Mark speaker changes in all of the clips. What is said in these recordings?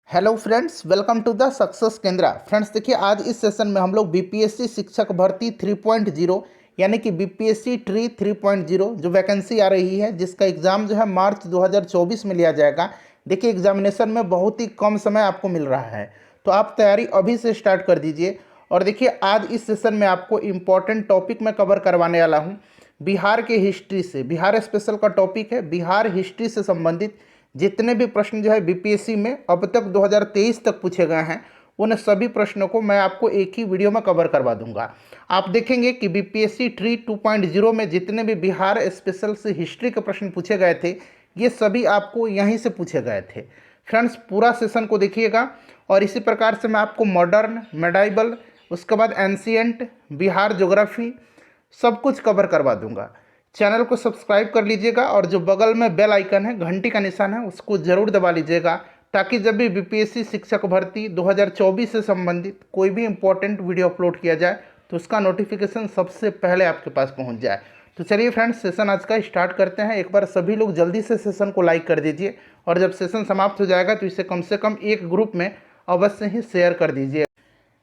Speaker 1: Hello friends, welcome to the success Kendra. Friends देखिए, आज इस सेशन में हम लोग बीपीएससी शिक्षक भर्ती 3.0 यानी कि बीपीएससी ट्री 3.0 जो वैकेंसी आ रही है, जिसका एग्ज़ाम जो है मार्च 2024 में लिया जाएगा। देखिए, एग्जामिनेशन में बहुत ही कम समय आपको मिल रहा है, तो आप तैयारी अभी से स्टार्ट कर दीजिए। और देखिए, आज इस सेशन में आपको इम्पॉर्टेंट टॉपिक मैं कवर करवाने वाला हूँ बिहार के हिस्ट्री से। बिहार स्पेशल का टॉपिक है, बिहार हिस्ट्री से संबंधित जितने भी प्रश्न जो है बीपीएससी में अब तक 2023 तक पूछे गए हैं, उन सभी प्रश्नों को मैं आपको एक ही वीडियो में कवर करवा दूंगा। आप देखेंगे कि बीपीएससी ट्री 2.0 में जितने भी बिहार स्पेशल से हिस्ट्री के प्रश्न पूछे गए थे, ये सभी आपको यहीं से पूछे गए थे। फ्रेंड्स, पूरा सेशन को देखिएगा। और इसी प्रकार से मैं आपको मॉडर्न, मेडाइवल, उसके बाद एंशिएंट, बिहार ज्योग्राफी सब कुछ कवर करवा दूंगा। चैनल को सब्सक्राइब कर लीजिएगा और जो बगल में बेल आइकन है, घंटी का निशान है, उसको ज़रूर दबा लीजिएगा, ताकि जब भी बीपीएससी शिक्षक भर्ती 2024 से संबंधित कोई भी इम्पोर्टेंट वीडियो अपलोड किया जाए तो उसका नोटिफिकेशन सबसे पहले आपके पास पहुंच जाए। तो चलिए फ्रेंड्स, सेशन आज का स्टार्ट करते हैं। एक बार सभी लोग जल्दी से सेशन को लाइक कर दीजिए, और जब सेशन समाप्त हो जाएगा तो इसे कम से कम एक ग्रुप में अवश्य ही शेयर कर दीजिए।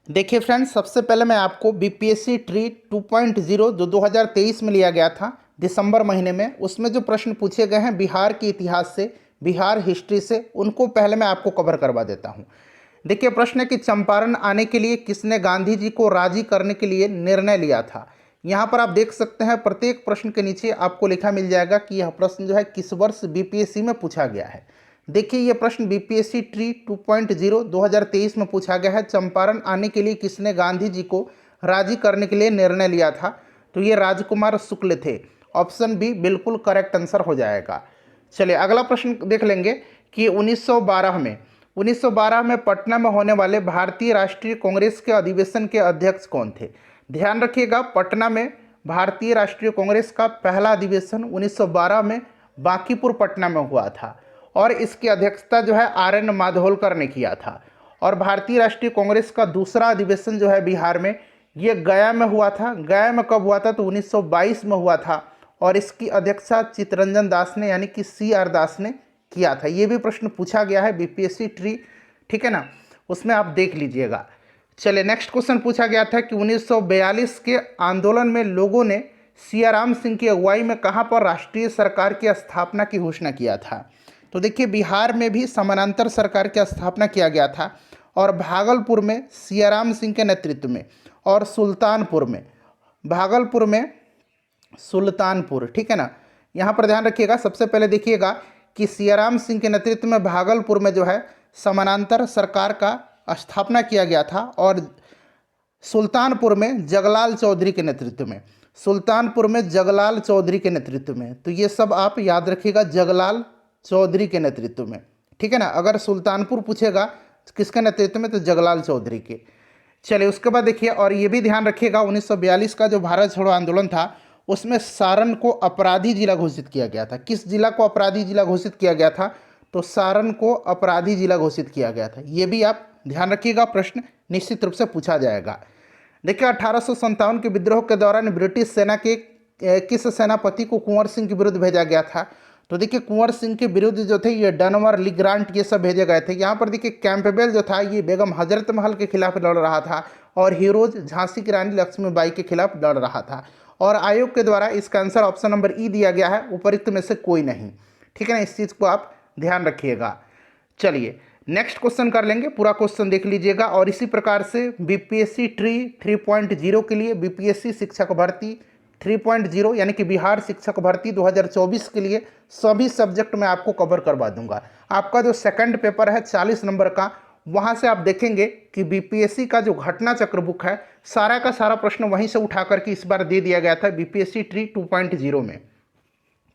Speaker 1: देखिए फ्रेंड्स, सबसे पहले मैं आपको बीपीएससी ट्री 2.0 जो 2023 में लिया गया था दिसंबर महीने में, उसमें जो प्रश्न पूछे गए हैं बिहार के इतिहास से, बिहार हिस्ट्री से, उनको पहले मैं आपको कवर करवा देता हूं। देखिए, प्रश्न है कि चंपारण आने के लिए किसने गांधी जी को राजी करने के लिए निर्णय लिया था। यहाँ पर आप देख सकते हैं, प्रत्येक प्रश्न के नीचे आपको लिखा मिल जाएगा कि यह प्रश्न जो है किस वर्ष बीपीएससी में पूछा गया है। देखिए, ये प्रश्न बीपीएससी ट्री 2.0 2023 में पूछा गया है। चंपारण आने के लिए किसने गांधी जी को राजी करने के लिए निर्णय लिया था, तो ये राजकुमार शुक्ल थे। ऑप्शन बी बिल्कुल करेक्ट आंसर हो जाएगा। चलिए अगला प्रश्न देख लेंगे कि 1912 में पटना में होने वाले भारतीय राष्ट्रीय कांग्रेस के अधिवेशन के अध्यक्ष कौन थे। ध्यान रखिएगा, पटना में भारतीय राष्ट्रीय कांग्रेस का पहला अधिवेशन 1912 में बांकीपुर पटना में हुआ था, और इसकी अध्यक्षता जो है आर.एन. माधोलकर ने किया था। और भारतीय राष्ट्रीय कांग्रेस का दूसरा अधिवेशन जो है बिहार में, ये गया में हुआ था। गया में कब हुआ था, तो 1922 में हुआ था, और इसकी अध्यक्षता चित्तरंजन दास ने यानी कि C.R. दास ने किया था। ये भी प्रश्न पूछा गया है बीपीएससी ट्री, ठीक है ना, उसमें आप देख लीजिएगा। चलिए नेक्स्ट क्वेश्चन पूछा गया था कि 1942 के आंदोलन में लोगों ने सियाराम सिंह की अगुवाई में कहाँ पर राष्ट्रीय सरकार की स्थापना की घोषणा किया था। तो देखिए, बिहार में भी समानांतर सरकार की स्थापना किया गया था, और भागलपुर में सियाराम सिंह के नेतृत्व में, और सुल्तानपुर में, भागलपुर में सुल्तानपुर, ठीक है ना। यहाँ पर ध्यान रखिएगा, सबसे पहले देखिएगा कि सियाराम सिंह के नेतृत्व में भागलपुर में जो है समानांतर सरकार का स्थापना किया गया था, और सुल्तानपुर में जगलाल चौधरी के नेतृत्व में, सुल्तानपुर में जगलाल चौधरी के नेतृत्व में। तो ये सब आप याद रखिएगा, जगलाल चौधरी के नेतृत्व में, ठीक है ना। अगर सुल्तानपुर पूछेगा किसके नेतृत्व में, तो जगलाल चौधरी के। चलिए उसके बाद देखिए, और ये भी ध्यान रखिएगा, 1942 का जो भारत छोड़ो आंदोलन था, उसमें सारण को अपराधी जिला घोषित किया गया था। किस जिला को अपराधी जिला घोषित किया गया था, तो सारण को अपराधी जिला घोषित किया गया था। ये भी आप ध्यान रखिएगा, प्रश्न निश्चित रूप से पूछा जाएगा। देखिए, 1857 के विद्रोह के दौरान ब्रिटिश सेना के किस सेनापति को कुंवर सिंह के विरुद्ध भेजा गया था। तो देखिए, कुंवर सिंह के विरुद्ध जो थे ये डनवर, लिग्रांट, ये सब भेजे गए थे। यहाँ पर देखिए, कैंपबेल जो था ये बेगम हजरत महल के खिलाफ लड़ रहा था, और हीरोज झांसी की रानी लक्ष्मीबाई के खिलाफ लड़ रहा था। और आयोग के द्वारा इसका आंसर ऑप्शन नंबर ई दिया गया है, उपरोक्त में से कोई नहीं, ठीक है ना। इस चीज़ को आप ध्यान रखिएगा। चलिए नेक्स्ट क्वेश्चन कर लेंगे, पूरा क्वेश्चन देख लीजिएगा। और इसी प्रकार से बीपीएससी ट्री 3.0 के लिए, बीपीएससी शिक्षक भर्ती 3.0 यानी कि बिहार शिक्षक भर्ती 2024 के लिए सभी सब्जेक्ट में आपको कवर करवा दूंगा। आपका जो सेकंड पेपर है 40 नंबर का, वहाँ से आप देखेंगे कि बीपीएससी का जो घटना चक्र बुक है, सारा का सारा प्रश्न वहीं से उठा करके इस बार दे दिया गया था बीपीएससी ट्री 2.0 में।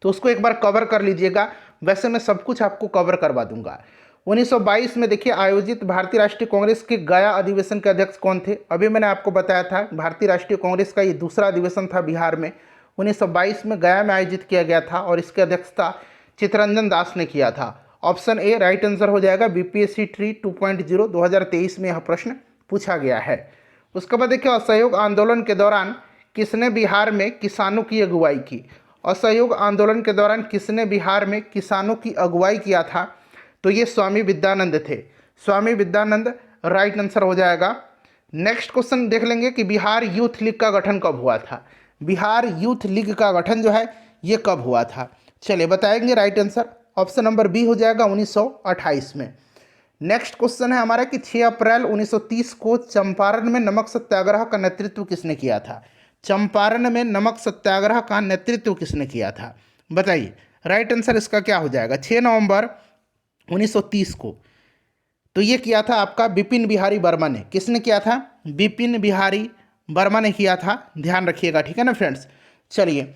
Speaker 1: तो उसको एक बार कवर कर लीजिएगा। वैसे मैं सब कुछ आपको कवर करवा दूंगा। 1922 में देखिए आयोजित भारतीय राष्ट्रीय कांग्रेस के गया अधिवेशन के अध्यक्ष कौन थे। अभी मैंने आपको बताया था, भारतीय राष्ट्रीय कांग्रेस का ये दूसरा अधिवेशन था बिहार में, 1922 में गया में आयोजित किया गया था, और इसकी अध्यक्षता चित्तरंजन दास ने किया था। ऑप्शन ए राइट आंसर हो जाएगा। बीपीएससी ट्री 2.0 2023 में यह प्रश्न पूछा गया है। उसके बाद देखिए, असहयोग आंदोलन के दौरान किसने बिहार में किसानों की अगुवाई की। असहयोग आंदोलन के दौरान किसने बिहार में किसानों की अगुवाई किया था, तो ये स्वामी विद्यानंद थे। स्वामी विद्यानंद राइट आंसर हो जाएगा। नेक्स्ट क्वेश्चन देख लेंगे कि बिहार यूथ लीग का गठन कब हुआ था। बिहार यूथ लीग का गठन जो है ये कब हुआ था, चलिए बताएंगे। Right answer option number B हो जाएगा 1928 में। नेक्स्ट क्वेश्चन है हमारा कि 6 अप्रैल 1930 को चंपारण में नमक सत्याग्रह का नेतृत्व किसने किया था। चंपारण में नमक सत्याग्रह का नेतृत्व किसने किया था, बताइए। राइट आंसर इसका क्या हो जाएगा, 6 नवंबर 1930 को। तो ये किया था आपका बिपिन बिहारी वर्मा ने। किसने किया था, बिपिन बिहारी वर्मा ने किया था, ध्यान रखिएगा, ठीक है ना फ्रेंड्स। चलिए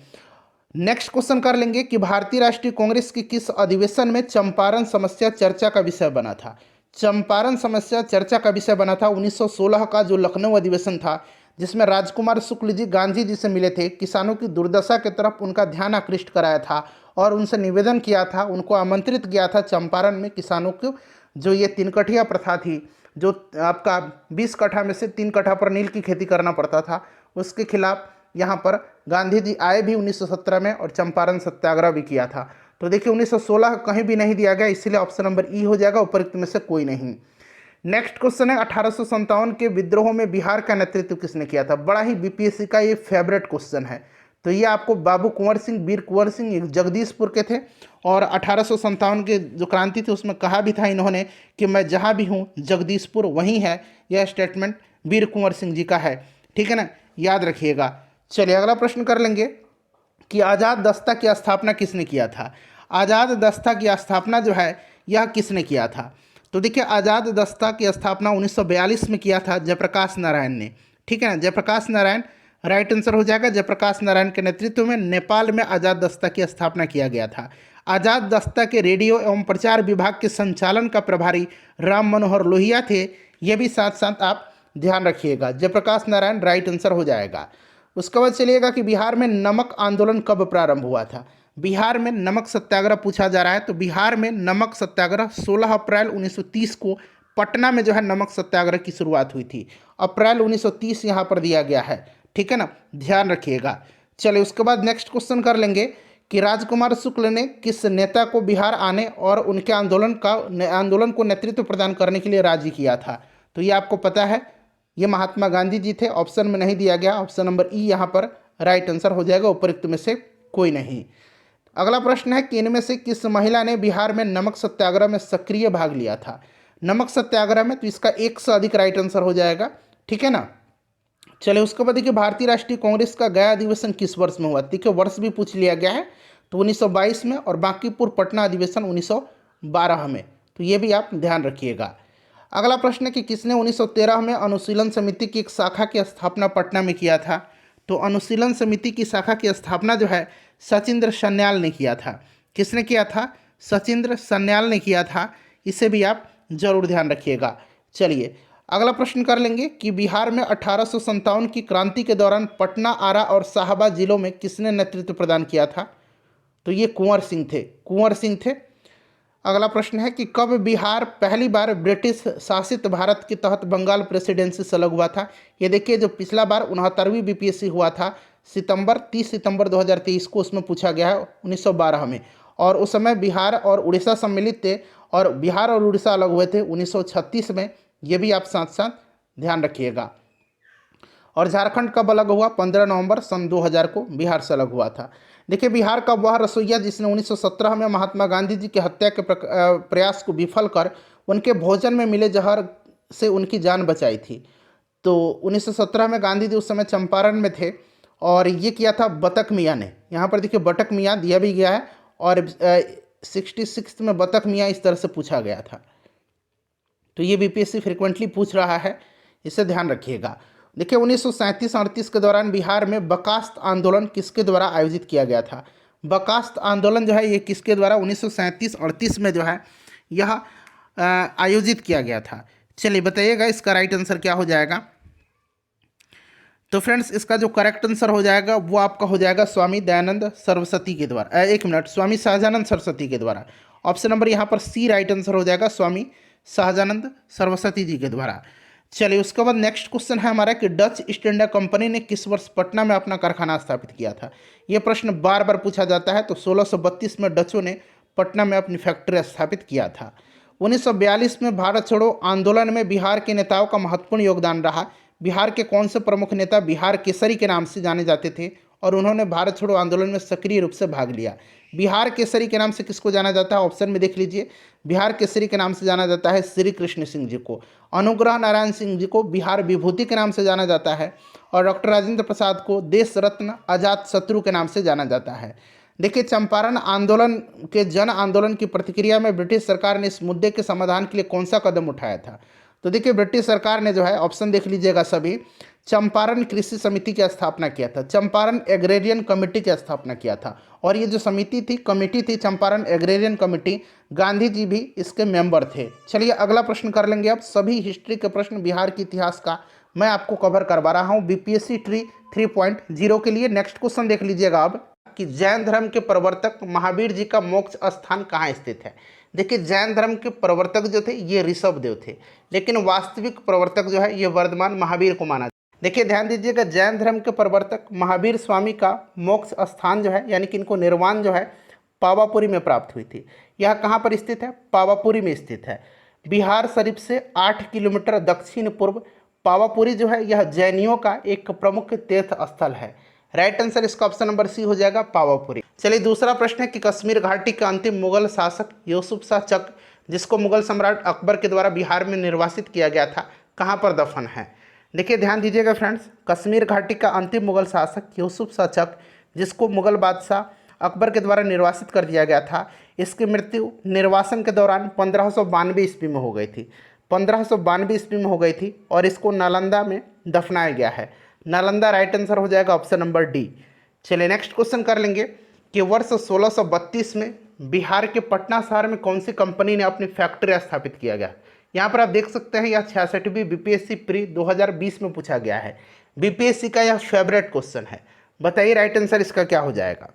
Speaker 1: नेक्स्ट क्वेश्चन कर लेंगे कि भारतीय राष्ट्रीय कांग्रेस की किस अधिवेशन में चंपारण समस्या चर्चा का विषय बना था। चंपारण समस्या चर्चा का विषय बना था 1916 का जो लखनऊ अधिवेशन था, जिसमें राजकुमार शुक्ल जी गांधी जी से मिले थे, किसानों की दुर्दशा की तरफ उनका ध्यान आकृष्ट कराया था और उनसे निवेदन किया था, उनको आमंत्रित किया था चंपारण में किसानों को जो ये 3 कठिया प्रथा थी, जो आपका 20 कट्ठा में से 3 कट्ठा पर नील की खेती करना पड़ता था, उसके खिलाफ यहाँ पर गांधी जी आए भी 1917 में और चंपारण सत्याग्रह भी किया था। तो देखिए 1916 कहीं भी नहीं दिया गया, इसीलिए ऑप्शन नंबर ई हो जाएगा, उपरोक्त में से कोई नहीं। नेक्स्ट क्वेश्चन है 1857 के विद्रोह में बिहार का नेतृत्व किसने किया था। बड़ा ही बीपीएससी का ये फेवरेट क्वेश्चन है। तो ये आपको बाबू कुंवर सिंह, वीर कुंवर सिंह जगदीशपुर के थे और 1857 के जो क्रांति थी उसमें कहा भी था इन्होंने कि मैं जहाँ भी हूँ जगदीशपुर वहीं है। यह स्टेटमेंट वीर कुंवर सिंह जी का है, ठीक है ना, याद रखिएगा। चलिए अगला प्रश्न कर लेंगे कि आज़ाद दस्ता की स्थापना किसने किया था। आज़ाद दस्ता की स्थापना जो है यह किसने किया था। तो देखिए आज़ाद दस्ता की स्थापना 1942 में किया था जयप्रकाश नारायण ने, ठीक है ना, जयप्रकाश नारायण राइट आंसर हो जाएगा। जयप्रकाश नारायण के नेतृत्व में नेपाल में आज़ाद दस्ता की स्थापना किया गया था। आज़ाद दस्ता के रेडियो एवं प्रचार विभाग के संचालन का प्रभारी राम मनोहर लोहिया थे, ये भी साथ साथ आप ध्यान रखिएगा। जयप्रकाश नारायण राइट आंसर हो जाएगा। उसके बाद चलिएगा कि बिहार में नमक आंदोलन कब प्रारंभ हुआ था। बिहार में नमक सत्याग्रह पूछा जा रहा है, तो बिहार में नमक सत्याग्रह 16 अप्रैल 1930 को पटना में जो है नमक सत्याग्रह की शुरुआत हुई थी। अप्रैल 1930 यहाँ पर दिया गया है, ठीक है ना, ध्यान रखिएगा। चलिए उसके बाद नेक्स्ट क्वेश्चन कर लेंगे कि राजकुमार शुक्ल ने किस नेता को बिहार आने और उनके आंदोलन को नेतृत्व प्रदान करने के लिए राजी किया था। तो ये आपको पता है, ये महात्मा गांधी जी थे। ऑप्शन में नहीं दिया गया, ऑप्शन नंबर ई यहाँ पर राइट आंसर हो जाएगा, उपरोक्त में से कोई नहीं। अगला प्रश्न है कि इनमें से किस महिला ने बिहार में नमक सत्याग्रह में सक्रिय भाग लिया था। नमक सत्याग्रह में, तो इसका 1 से अधिक राइट आंसर हो जाएगा, ठीक है ना। चलिए उसके बाद देखिए भारतीय राष्ट्रीय कांग्रेस का गया अधिवेशन किस वर्ष में हुआ। देखिए वर्ष भी पूछ लिया गया है, तो 1922 में, और बांकीपुर पटना अधिवेशन 1912 में, तो ये भी आप ध्यान रखिएगा। अगला प्रश्न है कि किसने 1913 में अनुशीलन समिति की एक शाखा की स्थापना पटना में किया था। तो अनुशीलन समिति की शाखा की स्थापना जो है सचिंद्र सन्याल ने किया था। किसने किया था, सचिंद्र सन्याल ने किया था, इसे भी आप जरूर ध्यान रखिएगा। चलिए अगला प्रश्न कर लेंगे कि बिहार में 1857 की क्रांति के दौरान पटना, आरा और शाहाबाद जिलों में किसने नेतृत्व प्रदान किया था। तो ये कुंवर सिंह थे, कुंवर सिंह थे। अगला प्रश्न है कि कब बिहार पहली बार ब्रिटिश शासित भारत के तहत बंगाल प्रेसिडेंसी से अलग हुआ था। ये देखिए जो पिछला बार 69वीं बीपीएससी हुआ था 30 सितंबर 2023 को, उसमें पूछा गया है 1912 में, और उस समय बिहार और उड़ीसा सम्मिलित थे और बिहार और उड़ीसा अलग हुए थे 1936 में। ये भी आप साथ साथ ध्यान रखिएगा। और झारखंड कब अलग हुआ, 15 नवंबर सन 2000 को बिहार से अलग हुआ था। देखिए बिहार का वह रसोइया जिसने 1917 में महात्मा गांधी जी की हत्या के प्रयास को विफल कर उनके भोजन में मिले जहर से उनकी जान बचाई थी। तो 1917 में गांधी जी उस समय चंपारण में थे और ये किया था बतख मियाँ ने। यहाँ पर देखिए बतख मियाँ दिया भी गया है और 66 में बतख मियाँ इस तरह से पूछा गया था। तो ये बीपीएससी फ्रिक्वेंटली पूछ रहा है, इसे ध्यान रखिएगा। देखिए 1937-38 के दौरान बिहार में बकास्त आंदोलन किसके द्वारा आयोजित किया गया था। बकास्त आंदोलन जो है ये किसके द्वारा 1937-38 में जो है यह आयोजित किया गया था। चलिए बताइएगा इसका राइट आंसर क्या हो जाएगा। तो फ्रेंड्स इसका जो करेक्ट आंसर हो जाएगा वो आपका हो जाएगा स्वामी दयानंद सरस्वती के द्वारा, स्वामी सहजानंद सरस्वती के द्वारा। ऑप्शन नंबर यहाँ पर सी राइट आंसर हो जाएगा, स्वामी सहजानंद सरस्वती जी के द्वारा। चलिए उसके बाद नेक्स्ट क्वेश्चन है हमारा कि डच ईस्ट इंडिया कंपनी ने किस वर्ष पटना में अपना कारखाना स्थापित किया था। यह प्रश्न बार बार पूछा जाता है। तो 1632 में डचों ने पटना में अपनी फैक्ट्री स्थापित किया था। 1942 में भारत छोड़ो आंदोलन में बिहार के नेताओं का महत्वपूर्ण योगदान रहा। बिहार के कौन से प्रमुख नेता बिहार केसरी के नाम से जाने जाते थे और उन्होंने भारत छोड़ो आंदोलन में सक्रिय रूप से भाग लिया? बिहार केसरी के नाम से किसको जाना जाता है? ऑप्शन में देख लीजिए। बिहार केसरी के नाम से जाना जाता है श्री कृष्ण सिंह जी को, अनुग्रह नारायण सिंह जी को बिहार विभूति के नाम से जाना जाता है और डॉक्टर राजेंद्र प्रसाद को देश रत्न अजात शत्रु के नाम से जाना जाता है। देखिए, चंपारण आंदोलन के जन आंदोलन की प्रतिक्रिया में ब्रिटिश सरकार ने इस मुद्दे के समाधान के लिए कौन सा कदम उठाया था? तो देखिए, ब्रिटिश सरकार ने जो है, ऑप्शन देख लीजिएगा सभी, चंपारण कृषि समिति की स्थापना किया था, चंपारण एग्रेरियन कमेटी की स्थापना किया था। और ये जो समिति थी, कमेटी थी चंपारण एग्रेरियन कमेटी, गांधी जी भी इसके मेंबर थे। चलिए अगला प्रश्न कर लेंगे। अब सभी हिस्ट्री के प्रश्न बिहार के इतिहास का मैं आपको कवर करवा रहा हूँ बीपीएससी ट्री 3.0 के लिए। नेक्स्ट क्वेश्चन देख लीजिएगा अब कि जैन धर्म के प्रवर्तक महावीर जी का मोक्ष स्थान कहाँ स्थित है? देखिए, जैन धर्म के प्रवर्तक जो थे ये ऋषभ देव थे, लेकिन वास्तविक प्रवर्तक जो है ये वर्धमान महावीर को माना। देखिए ध्यान दीजिएगा, जैन धर्म के प्रवर्तक महावीर स्वामी का मोक्ष स्थान जो है, यानी कि इनको निर्वाण जो है पावापुरी में प्राप्त हुई थी। यह कहाँ पर स्थित है? पावापुरी में स्थित है। बिहार शरीफ से 8 किलोमीटर दक्षिण पूर्व पावापुरी जो है यह जैनियों का एक प्रमुख तीर्थ स्थल है। राइट आंसर इसका ऑप्शन नंबर सी हो जाएगा, पावापुरी। चलिए दूसरा प्रश्न है कि कश्मीर घाटी का अंतिम मुगल शासक यूसुफ शाह चक, जिसको मुगल सम्राट अकबर के द्वारा बिहार में निर्वासित किया गया था, कहाँ पर दफन है? देखिए ध्यान दीजिएगा फ्रेंड्स, कश्मीर घाटी का अंतिम मुगल शासक यूसुफ शाह चक, जिसको मुगल बादशाह अकबर के द्वारा निर्वासित कर दिया गया था, इसकी मृत्यु निर्वासन के दौरान 1592 ईस्वी में हो गई थी। 1592 ईस्वी में हो गई थी और इसको नालंदा में दफनाया गया है। नालंदा राइट आंसर हो जाएगा, ऑप्शन नंबर डी। चलिए नेक्स्ट क्वेश्चन कर लेंगे कि वर्ष 1632 में बिहार के पटना शहर में कौन सी कंपनी ने अपनी फैक्ट्री स्थापित किया गया? यहाँ पर आप देख सकते हैं यह 66वीं बीपीएससी प्री 2020 में पूछा गया है। बीपीएससी का यह फेवरेट क्वेश्चन है। बताइए राइट आंसर इसका क्या हो जाएगा?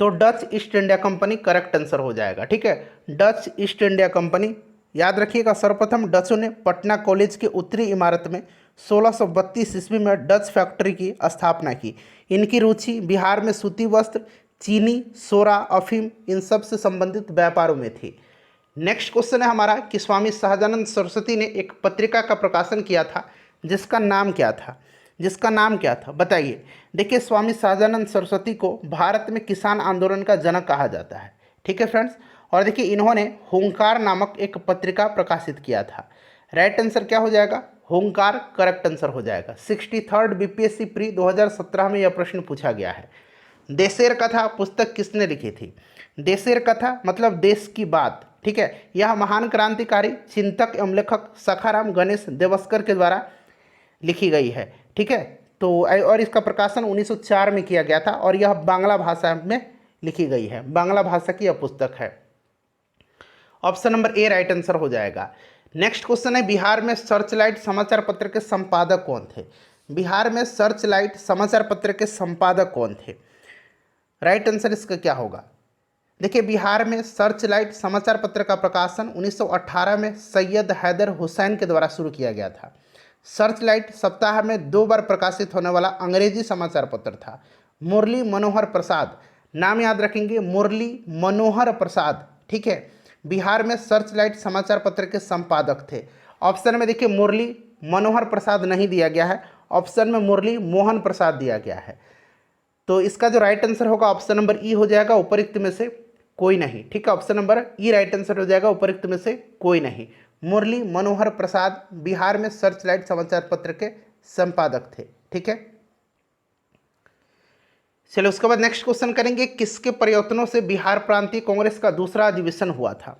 Speaker 1: तो Dutch east India company correct answer हो जाएगा। ठीक है, डच ईस्ट इंडिया कंपनी। याद रखिएगा, सर्वप्रथम डचों ने पटना कॉलेज की उत्तरी इमारत में 1632 ईस्वी में डच फैक्ट्री की स्थापना की। इनकी रुचि बिहार में सूती वस्त्र, चीनी, सोरा, अफीम इन सब से संबंधित व्यापारों में थी। नेक्स्ट क्वेश्चन है हमारा कि स्वामी सहजानंद सरस्वती ने एक पत्रिका का प्रकाशन किया था, जिसका नाम क्या था? जिसका नाम क्या था बताइए। देखिए, स्वामी सहजानंद सरस्वती को भारत में किसान आंदोलन का जनक कहा जाता है। ठीक है फ्रेंड्स, और देखिए इन्होंने हुंकार नामक एक पत्रिका प्रकाशित किया था। राइट आंसर क्या हो जाएगा? हुंकार करेक्ट आंसर हो जाएगा। 63rd बीपीएससी प्री 2017 में यह प्रश्न पूछा गया है। देशेर कथा पुस्तक किसने लिखी थी? देशेर कथा मतलब देश की बात। ठीक है, यह महान क्रांतिकारी चिंतक एवं लेखक सखाराम गणेश देवस्कर के द्वारा लिखी गई है। ठीक है, तो और इसका प्रकाशन 1904 में किया गया था और यह बांग्ला भाषा में लिखी गई है। बांग्ला भाषा की यह पुस्तक है। Option number A right answer हो जाएगा। नेक्स्ट क्वेश्चन है, बिहार में सर्चलाइट समाचार पत्र के संपादक कौन थे? बिहार में सर्चलाइट समाचार पत्र के संपादक कौन थे? राइट आंसर इसका क्या होगा? देखिए, बिहार में सर्चलाइट समाचार पत्र का प्रकाशन 1918 में सैयद हैदर हुसैन के द्वारा शुरू किया गया था। सर्चलाइट सप्ताह में 2 बार प्रकाशित होने वाला अंग्रेजी समाचार पत्र था। मुरली मनोहर प्रसाद, नाम याद रखेंगे, मुरली मनोहर प्रसाद। ठीक है, बिहार में सर्चलाइट समाचार पत्र के संपादक थे। ऑप्शन में देखिए मुरली मनोहर प्रसाद नहीं दिया गया है, ऑप्शन में मुरली मोहन प्रसाद दिया गया है। तो इसका जो राइट आंसर होगा ऑप्शन नंबर ई हो जाएगा, उपरोक्त में से कोई नहीं। ठीक है, ऑप्शन नंबर ई राइट आंसर हो जाएगा, उपरोक्त में से कोई नहीं। मुरली मनोहर प्रसाद बिहार में सर्चलाइट समाचार पत्र के संपादक थे। ठीक है, चलो उसके बाद नेक्स्ट क्वेश्चन करेंगे, किसके प्रयत्नों से बिहार प्रांतीय कांग्रेस का दूसरा अधिवेशन हुआ था?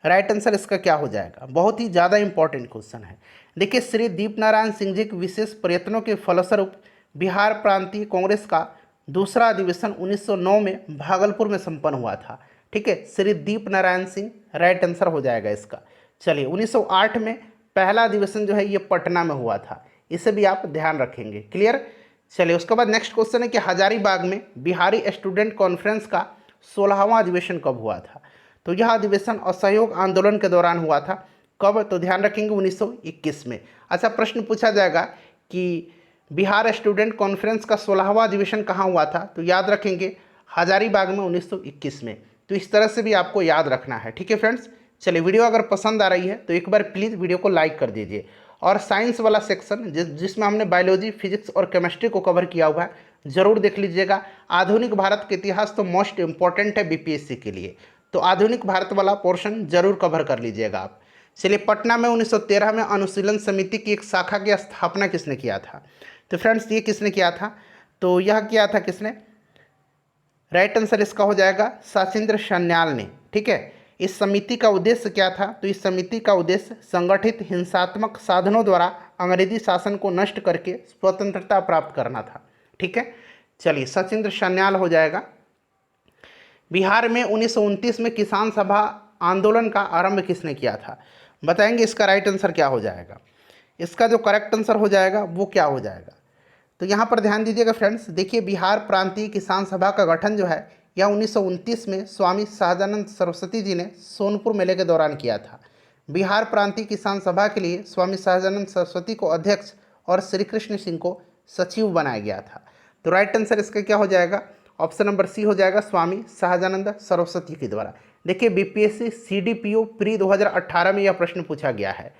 Speaker 1: राइट आंसर इसका क्या हो जाएगा? बहुत ही ज़्यादा इंपॉर्टेंट क्वेश्चन है। देखिए, श्री दीपनारायण सिंह जी के विशेष प्रयत्नों के फलस्वरूप बिहार प्रांतीय कांग्रेस का दूसरा अधिवेशन 1909 में भागलपुर में संपन्न हुआ था। ठीक है, श्री दीपनारायण सिंह राइट आंसर हो जाएगा इसका। चलिए 1908 में पहला अधिवेशन जो है ये पटना में हुआ था, इसे भी आप ध्यान रखेंगे। क्लियर। चलिए उसके बाद नेक्स्ट क्वेश्चन है कि हजारीबाग में बिहारी स्टूडेंट कॉन्फ्रेंस का 16वां अधिवेशन कब हुआ था? तो यह अधिवेशन असहयोग आंदोलन के दौरान हुआ था। कब? तो ध्यान रखेंगे 1921 में। अच्छा, प्रश्न पूछा जाएगा कि बिहार स्टूडेंट कॉन्फ्रेंस का 16वां अधिवेशन कहाँ हुआ था? तो याद रखेंगे हजारीबाग में 1921 में। तो इस तरह से भी आपको याद रखना है। ठीक है फ्रेंड्स, चलिए, वीडियो अगर पसंद आ रही है तो एक बार प्लीज़ वीडियो को लाइक कर दीजिए। और साइंस वाला सेक्शन जिसमें हमने बायोलॉजी, फिजिक्स और केमिस्ट्री को कवर किया हुआ है, ज़रूर देख लीजिएगा। आधुनिक भारत के इतिहास तो मोस्ट इम्पॉर्टेंट है बीपीएससी के लिए, तो आधुनिक भारत वाला पोर्शन जरूर कवर कर लीजिएगा आप। चलिए, पटना में 1913 में अनुशीलन समिति की एक शाखा की स्थापना किसने किया था? तो फ्रेंड्स, ये किसने किया था? तो यह किया था किसने? राइट आंसर इसका हो जाएगा सचिंद्र सन्याल ने। ठीक है, इस समिति का उद्देश्य क्या था? तो इस समिति का उद्देश्य संगठित हिंसात्मक साधनों द्वारा अंग्रेजी शासन को नष्ट करके स्वतंत्रता प्राप्त करना था। ठीक है, चलिए, सचिंद्र सन्याल हो जाएगा। बिहार में 1929 में किसान सभा आंदोलन का आरंभ किसने किया था? बताएंगे इसका राइट आंसर क्या हो जाएगा। इसका जो करेक्ट आंसर हो जाएगा वो क्या हो जाएगा? तो यहाँ पर ध्यान दीजिएगा फ्रेंड्स। देखिए, बिहार प्रांतीय किसान सभा का गठन जो है यह 1929 में स्वामी सहजानंद सरस्वती जी ने सोनपुर मेले के दौरान किया था। बिहार प्रांतीय किसान सभा के लिए स्वामी सहजानंद सरस्वती को अध्यक्ष और श्री कृष्ण सिंह को सचिव बनाया गया था। तो राइट आंसर इसका क्या हो जाएगा? ऑप्शन नंबर सी हो जाएगा, स्वामी सहजानंद सरस्वती के द्वारा। देखिए, बीपीएससी सीडीपीओ प्री 2018 में यह प्रश्न पूछा गया है।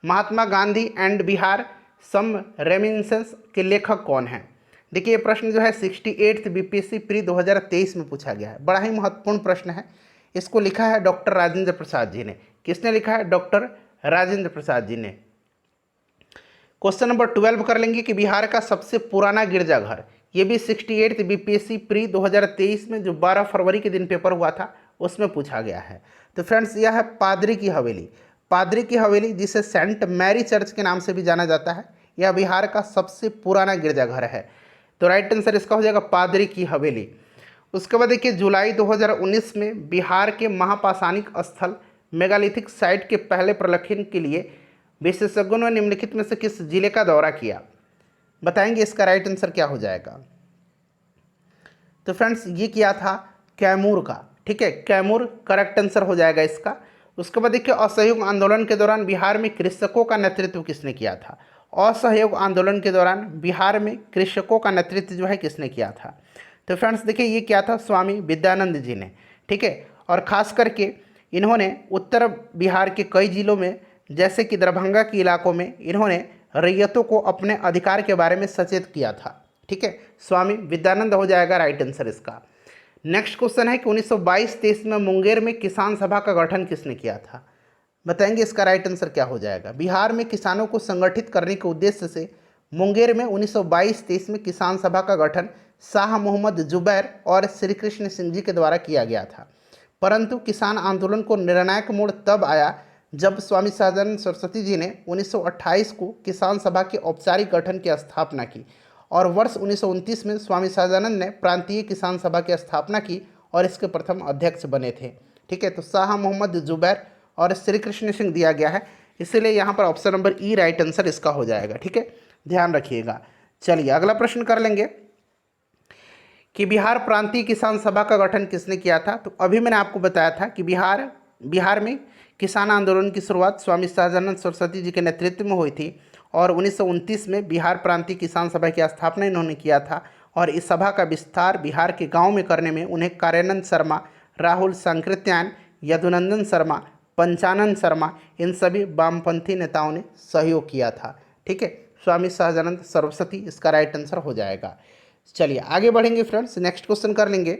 Speaker 1: Mahatma Gandhi and Bihar some reminiscence के लेखक कौन हैं? देखिए, ये प्रश्न जो है 68th बीपीएससी प्री 2023 में पूछा गया है। बड़ा ही महत्वपूर्ण प्रश्न है। इसको लिखा है डॉक्टर राजेंद्र प्रसाद जी ने। किसने लिखा है? डॉक्टर राजेंद्र प्रसाद जी ने। क्वेश्चन नंबर 12 कर लेंगे कि बिहार का सबसे पुराना गिरजाघर, ये भी 68th बीपीएससी प्री 2023 में जो 12 फरवरी के दिन पेपर हुआ था उसमें पूछा गया है। तो फ्रेंड्स, यह है पादरी की हवेली। पादरी की हवेली, जिसे सेंट मैरी चर्च के नाम से भी जाना जाता है, यह बिहार का सबसे पुराना गिरजाघर है। तो राइट आंसर इसका हो जाएगा पादरी की हवेली। उसके बाद देखिए, जुलाई 2019 में बिहार के महापाषाणिक स्थल मेगालिथिक साइट के पहले प्रलेखन के लिए विशेषज्ञों ने निम्नलिखित में से किस जिले का दौरा किया? बताएंगे इसका राइट आंसर क्या हो जाएगा। तो फ्रेंड्स, ये किया था कैमूर का। ठीक है, कैमूर करेक्ट आंसर हो जाएगा इसका। उसके बाद देखिए, असहयोग आंदोलन के दौरान बिहार में कृषकों का नेतृत्व किसने किया था? असहयोग आंदोलन के दौरान बिहार में कृषकों का नेतृत्व जो है किसने किया था? तो फ्रेंड्स, देखिए, ये क्या था? स्वामी विद्यानंद जी ने। ठीक है, और ख़ास करके इन्होंने उत्तर बिहार के कई जिलों में, जैसे कि दरभंगा के इलाकों में, इन्होंने रैयतों को अपने अधिकार के बारे में सचेत किया था। ठीक है, स्वामी विद्यानंद हो जाएगा राइट आंसर इसका। नेक्स्ट क्वेश्चन है कि 1922-23 में मुंगेर में किसान सभा का गठन किसने किया था? बताएंगे इसका राइट आंसर क्या हो जाएगा। बिहार में किसानों को संगठित करने के उद्देश्य से मुंगेर में 1922-23 में किसान सभा का गठन शाह मोहम्मद जुबैर और श्री कृष्ण सिंह जी के द्वारा किया गया था। परंतु किसान आंदोलन को निर्णायक मोड़ तब आया जब स्वामी सहजानंद सरस्वती जी ने 1928 को किसान सभा के औपचारिक गठन की स्थापना की और वर्ष 1929 में स्वामी सहजानंद ने प्रांतीय किसान सभा की स्थापना की और इसके प्रथम अध्यक्ष बने थे। ठीक है, तो शाह मोहम्मद जुबैर और श्री कृष्ण सिंह दिया गया है, इसलिए यहाँ पर ऑप्शन नंबर ई राइट आंसर इसका हो जाएगा। ठीक है, ध्यान रखिएगा। चलिए, अगला प्रश्न कर लेंगे कि बिहार प्रांतीय किसान सभा का गठन किसने किया था? तो अभी मैंने आपको बताया था कि बिहार में किसान आंदोलन की शुरुआत स्वामी सहजानंद सरस्वती जी के नेतृत्व में हुई थी और 1929 में बिहार प्रांतीय किसान सभा की स्थापना इन्होंने किया था और इस सभा का विस्तार बिहार के गाँव में करने में उन्हें कार्यानंद शर्मा, राहुल सांकृत्यायन, यदुनंदन शर्मा, पंचानन शर्मा, इन सभी वामपंथी नेताओं ने सहयोग किया था। ठीक है, स्वामी सहजानंद सरस्वती इसका राइट आंसर हो जाएगा। चलिए, आगे बढ़ेंगे फ्रेंड्स। नेक्स्ट क्वेश्चन कर लेंगे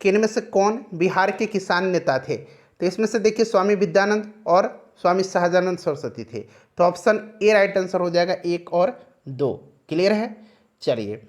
Speaker 1: कि इनमें से कौन बिहार के किसान नेता थे? तो इसमें से देखिए, स्वामी विद्यानंद और स्वामी सहजानंद सरस्वती थे। तो ऑप्शन ए राइट आंसर हो जाएगा, 1 और 2। क्लियर है? चलिए,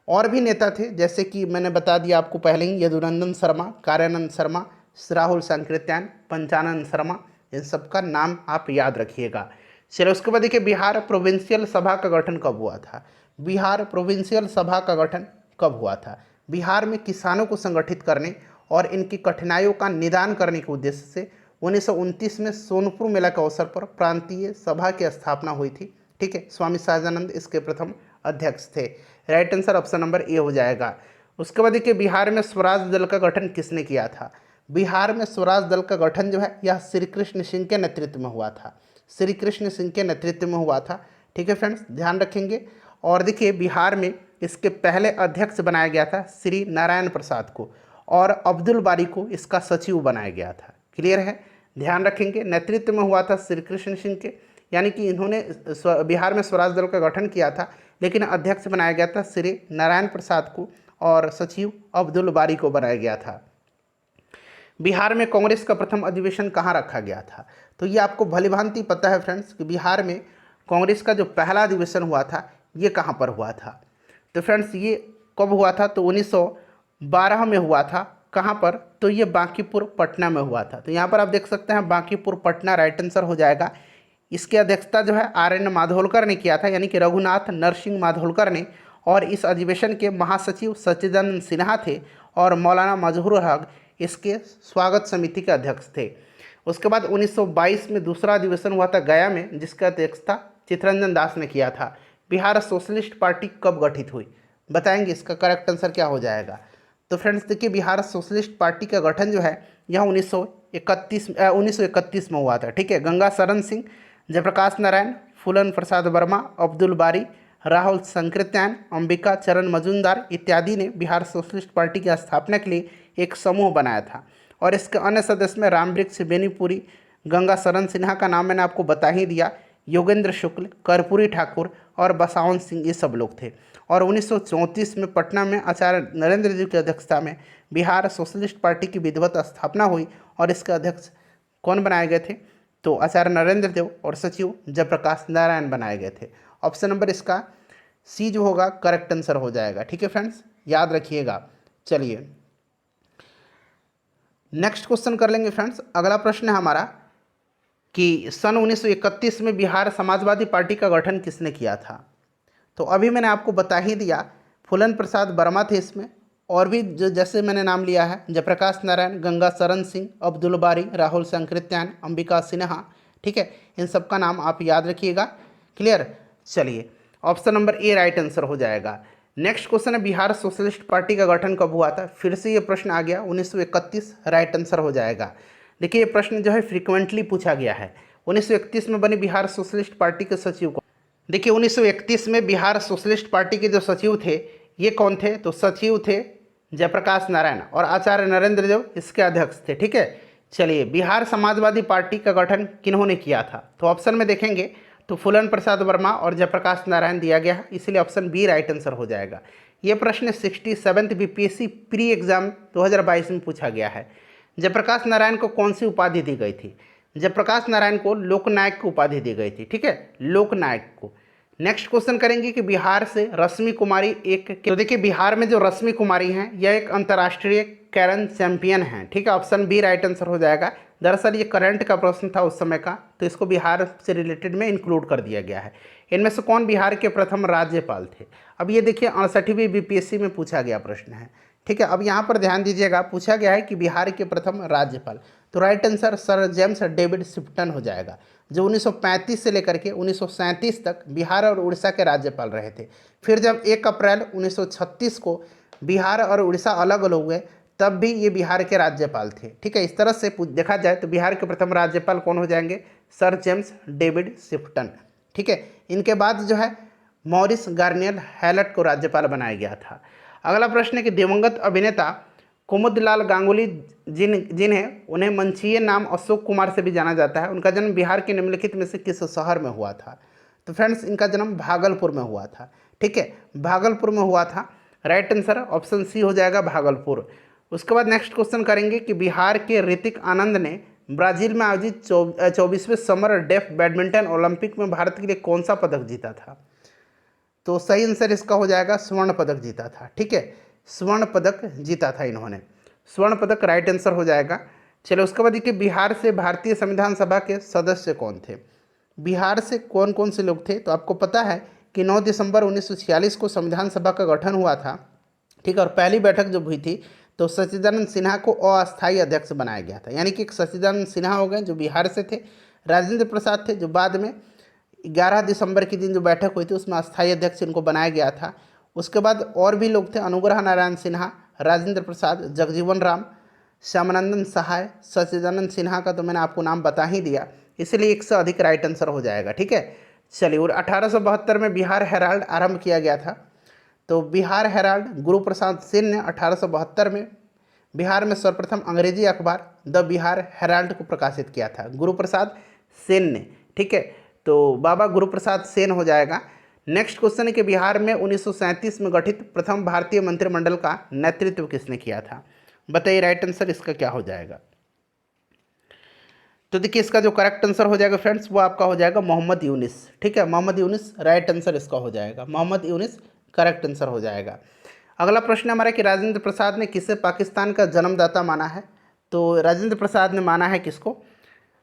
Speaker 1: और भी नेता थे, जैसे कि मैंने बता दिया आपको पहले ही, यदुनंदन शर्मा, कार्यानंद शर्मा, राहुल सांकृत्यायन, पंचानन शर्मा, इन सब का नाम आप याद रखिएगा। चलिए, उसके बाद देखिए, बिहार प्रोविंशियल सभा का गठन कब हुआ था? बिहार प्रोविंशियल सभा का गठन कब हुआ था? बिहार में किसानों को संगठित करने और इनकी कठिनाइयों का निदान करने के उद्देश्य से 1929 में सोनपुर मेला के अवसर पर प्रांतीय सभा की स्थापना हुई थी। ठीक है, स्वामी सहजानंद इसके प्रथम अध्यक्ष थे। Right answer option number A हो जाएगा। उसके बाद देखिए, बिहार में स्वराज दल का गठन किसने किया था? बिहार में स्वराज दल का गठन जो है यह श्री कृष्ण सिंह के नेतृत्व में हुआ था। श्री कृष्ण सिंह के नेतृत्व में हुआ था। ठीक है फ्रेंड्स, ध्यान रखेंगे। और देखिए, बिहार में इसके पहले अध्यक्ष बनाया गया था श्री नारायण प्रसाद को और अब्दुल बारी को इसका सचिव बनाया गया था। क्लियर है? ध्यान रखेंगे। नेतृत्व में हुआ था श्री कृष्ण सिंह के, यानी कि इन्होंने बिहार में स्वराज दल का गठन किया था, लेकिन अध्यक्ष बनाया गया था श्री नारायण प्रसाद को और सचिव अब्दुल बारी को बनाया गया था। बिहार में कांग्रेस का प्रथम अधिवेशन कहाँ रखा गया था? तो ये आपको भलीभांति पता है फ्रेंड्स कि बिहार में कांग्रेस का जो पहला अधिवेशन हुआ था ये कहाँ पर हुआ था। तो फ्रेंड्स ये कब हुआ था? तो 1912 में हुआ था। कहाँ पर? तो ये बांकीपुर पटना में हुआ था। तो यहाँ पर आप देख सकते हैं बांकीपुर पटना राइट आंसर हो जाएगा। इसकी अध्यक्षता जो है आर.एन. माधोलकर ने किया था, यानी कि रघुनाथ नरसिंह माधोलकर ने, और इस अधिवेशन के महासचिव सच्चिदानंद सिन्हा थे और मौलाना मजहूर हक इसके स्वागत समिति के अध्यक्ष थे। उसके बाद 1922 में दूसरा अधिवेशन हुआ था गया में, जिसका अध्यक्षता चित्तरंजन दास ने किया था। बिहार सोशलिस्ट पार्टी कब गठित हुई? बताएंगे, इसका करेक्ट आंसर क्या हो जाएगा? तो फ्रेंड्स देखिए, बिहार सोशलिस्ट पार्टी का गठन जो है यह 1931 में हुआ था। ठीक है, गंगा शरण सिंह, जयप्रकाश नारायण, फूलन प्रसाद वर्मा, अब्दुल बारी, राहुल संकृत्यायन, अंबिका चरण मजूमदार इत्यादि ने बिहार सोशलिस्ट पार्टी की स्थापना के लिए एक समूह बनाया था। और इसके अन्य सदस्य में रामवृक्ष बेनीपुरी, गंगा शरण सिन्हा का नाम मैंने आपको बता ही दिया, योगेंद्र शुक्ल, कर्पूरी ठाकुर और बसावन सिंह, ये सब लोग थे। और 1934 में पटना में आचार्य नरेंद्र देव की अध्यक्षता में बिहार सोशलिस्ट पार्टी की विधिवत स्थापना हुई और इसके अध्यक्ष कौन बनाए गए थे? तो आचार्य नरेंद्र देव और सचिव जयप्रकाश नारायण बनाए गए थे। ऑप्शन नंबर इसका सी जो होगा करेक्ट आंसर हो जाएगा। ठीक है फ्रेंड्स, याद रखिएगा। चलिए नेक्स्ट क्वेश्चन कर लेंगे फ्रेंड्स। अगला प्रश्न है हमारा कि सन 1931 में बिहार समाजवादी पार्टी का गठन किसने किया था? तो अभी मैंने आपको बता ही दिया, फूलन प्रसाद वर्मा थे इसमें, और भी जो जैसे मैंने नाम लिया है जयप्रकाश नारायण, गंगा शरण सिंह, अब्दुल बारी, राहुल संकृत्यायन, अंबिका सिन्हा। ठीक है, इन सब का नाम आप याद रखिएगा। क्लियर? चलिए option number A right answer हो जाएगा। नेक्स्ट क्वेश्चन है बिहार सोशलिस्ट पार्टी का गठन कब हुआ था? फिर से ये प्रश्न आ गया, 1931 राइट आंसर हो जाएगा। देखिए ये प्रश्न जो है फ्रीक्वेंटली पूछा गया है। 1931 में बनी बिहार सोशलिस्ट पार्टी के सचिव को, देखिए 1931 में बिहार सोशलिस्ट पार्टी के जो सचिव थे ये कौन थे? तो सचिव थे जयप्रकाश नारायण और आचार्य नरेंद्र देव इसके अध्यक्ष थे। ठीक है, चलिए बिहार समाजवादी पार्टी का गठन किन्होंने किया था? तो ऑप्शन में देखेंगे तो फूलन प्रसाद वर्मा और जयप्रकाश नारायण दिया गया है, इसलिए ऑप्शन बी राइट आंसर हो जाएगा। ये प्रश्न 67th बीपीएससी प्री एग्जाम 2022 में पूछा गया है। जयप्रकाश नारायण को कौन सी उपाधि दी गई थी? जयप्रकाश नारायण को लोकनायक की उपाधि दी गई थी। ठीक है, लोकनायक को। नेक्स्ट क्वेश्चन करेंगे कि बिहार से रश्मि कुमारी तो देखिए बिहार में जो रश्मि कुमारी हैं यह एक अंतर्राष्ट्रीय कैरम चैंपियन हैं। ठीक है, ऑप्शन बी राइट आंसर हो जाएगा। दरअसल ये करंट का प्रश्न था उस समय का, तो इसको बिहार से रिलेटेड में इंक्लूड कर दिया गया है। इनमें से कौन बिहार के प्रथम राज्यपाल थे? अब ये देखिए 68वीं बीपीएससी में पूछा गया प्रश्न है। ठीक है, अब यहाँ पर ध्यान दीजिएगा, पूछा गया है कि बिहार के प्रथम राज्यपाल, तो right answer sir James David Sifton हो जाएगा, जो 1935 से लेकर के 1937 तक बिहार और उड़ीसा के राज्यपाल रहे थे। फिर जब 1 अप्रैल 1936 को बिहार और उड़ीसा अलग अलग हुए तब भी ये बिहार के राज्यपाल थे। ठीक है, इस तरह से देखा जाए तो बिहार के प्रथम राज्यपाल कौन हो जाएंगे? Sir James David Sifton. ठीक है, इनके बाद जो है मॉरिस गार्नियर हैलट को राज्यपाल बनाया गया था। अगला प्रश्न है कि दिवंगत अभिनेता कुमुदलाल गांगुली जिन्हें उन्हें मंचीय नाम अशोक कुमार से भी जाना जाता है, उनका जन्म बिहार के निम्नलिखित में से किस शहर में हुआ था? तो फ्रेंड्स इनका जन्म भागलपुर में हुआ था। ठीक है, भागलपुर में हुआ था। राइट आंसर ऑप्शन सी हो जाएगा, भागलपुर। उसके बाद नेक्स्ट क्वेश्चन करेंगे कि बिहार के ऋतिक आनंद ने ब्राजील में आयोजित 24वें समर डेफ बैडमिंटन ओलंपिक में भारत के लिए कौन सा पदक जीता था? तो सही आंसर इसका हो जाएगा, स्वर्ण पदक जीता था। ठीक है, स्वर्ण पदक जीता था इन्होंने, स्वर्ण पदक राइट आंसर हो जाएगा। चलो उसके बाद देखिए बिहार से भारतीय संविधान सभा के सदस्य कौन थे? बिहार से कौन कौन से लोग थे? तो आपको पता है कि 9 दिसंबर 1946 को संविधान सभा का गठन हुआ था। ठीक है, और पहली बैठक जब हुई थी तो सच्चिदानंद सिन्हा को अस्थायी अध्यक्ष बनाया गया था, यानी कि एक सच्चिदानंद सिन्हा हो गए जो बिहार से थे, राजेंद्र प्रसाद थे जो बाद में 11 दिसंबर के दिन जो बैठक हुई थी उसमें अस्थायी अध्यक्ष इनको बनाया गया था। उसके बाद और भी लोग थे, अनुग्रह नारायण सिन्हा, राजेंद्र प्रसाद, जगजीवन राम, श्यामानंदन सहाय, सच्चिदानंद सिन्हा का तो मैंने आपको नाम बता ही दिया, इसलिए 1 से अधिक राइट आंसर हो जाएगा। ठीक है, चलिए। और 1872 में बिहार हेराल्ड आरंभ किया गया था। तो बिहार हेराल्ड गुरु प्रसाद सिंह ने 1872 में बिहार में सर्वप्रथम अंग्रेजी अखबार द बिहार हेराल्ड को प्रकाशित किया था? गुरु प्रसाद सेन ने। ठीक है, तो बाबा गुरु प्रसाद सेन हो जाएगा। नेक्स्ट क्वेश्चन है कि बिहार में 1937 में गठित प्रथम भारतीय मंत्रिमंडल का नेतृत्व किसने किया था? बताइए राइट आंसर इसका क्या हो जाएगा। तो देखिए इसका जो करेक्ट आंसर हो जाएगा फ्रेंड्स वो आपका हो जाएगा मोहम्मद यूनिस। ठीक है, मोहम्मद यूनिस राइट आंसर इसका हो जाएगा, मोहम्मद यूनिस करेक्ट आंसर हो जाएगा। अगला प्रश्न हमारा कि राजेंद्र प्रसाद ने किसे पाकिस्तान का जन्मदाता माना है? तो राजेंद्र प्रसाद ने माना है किसको?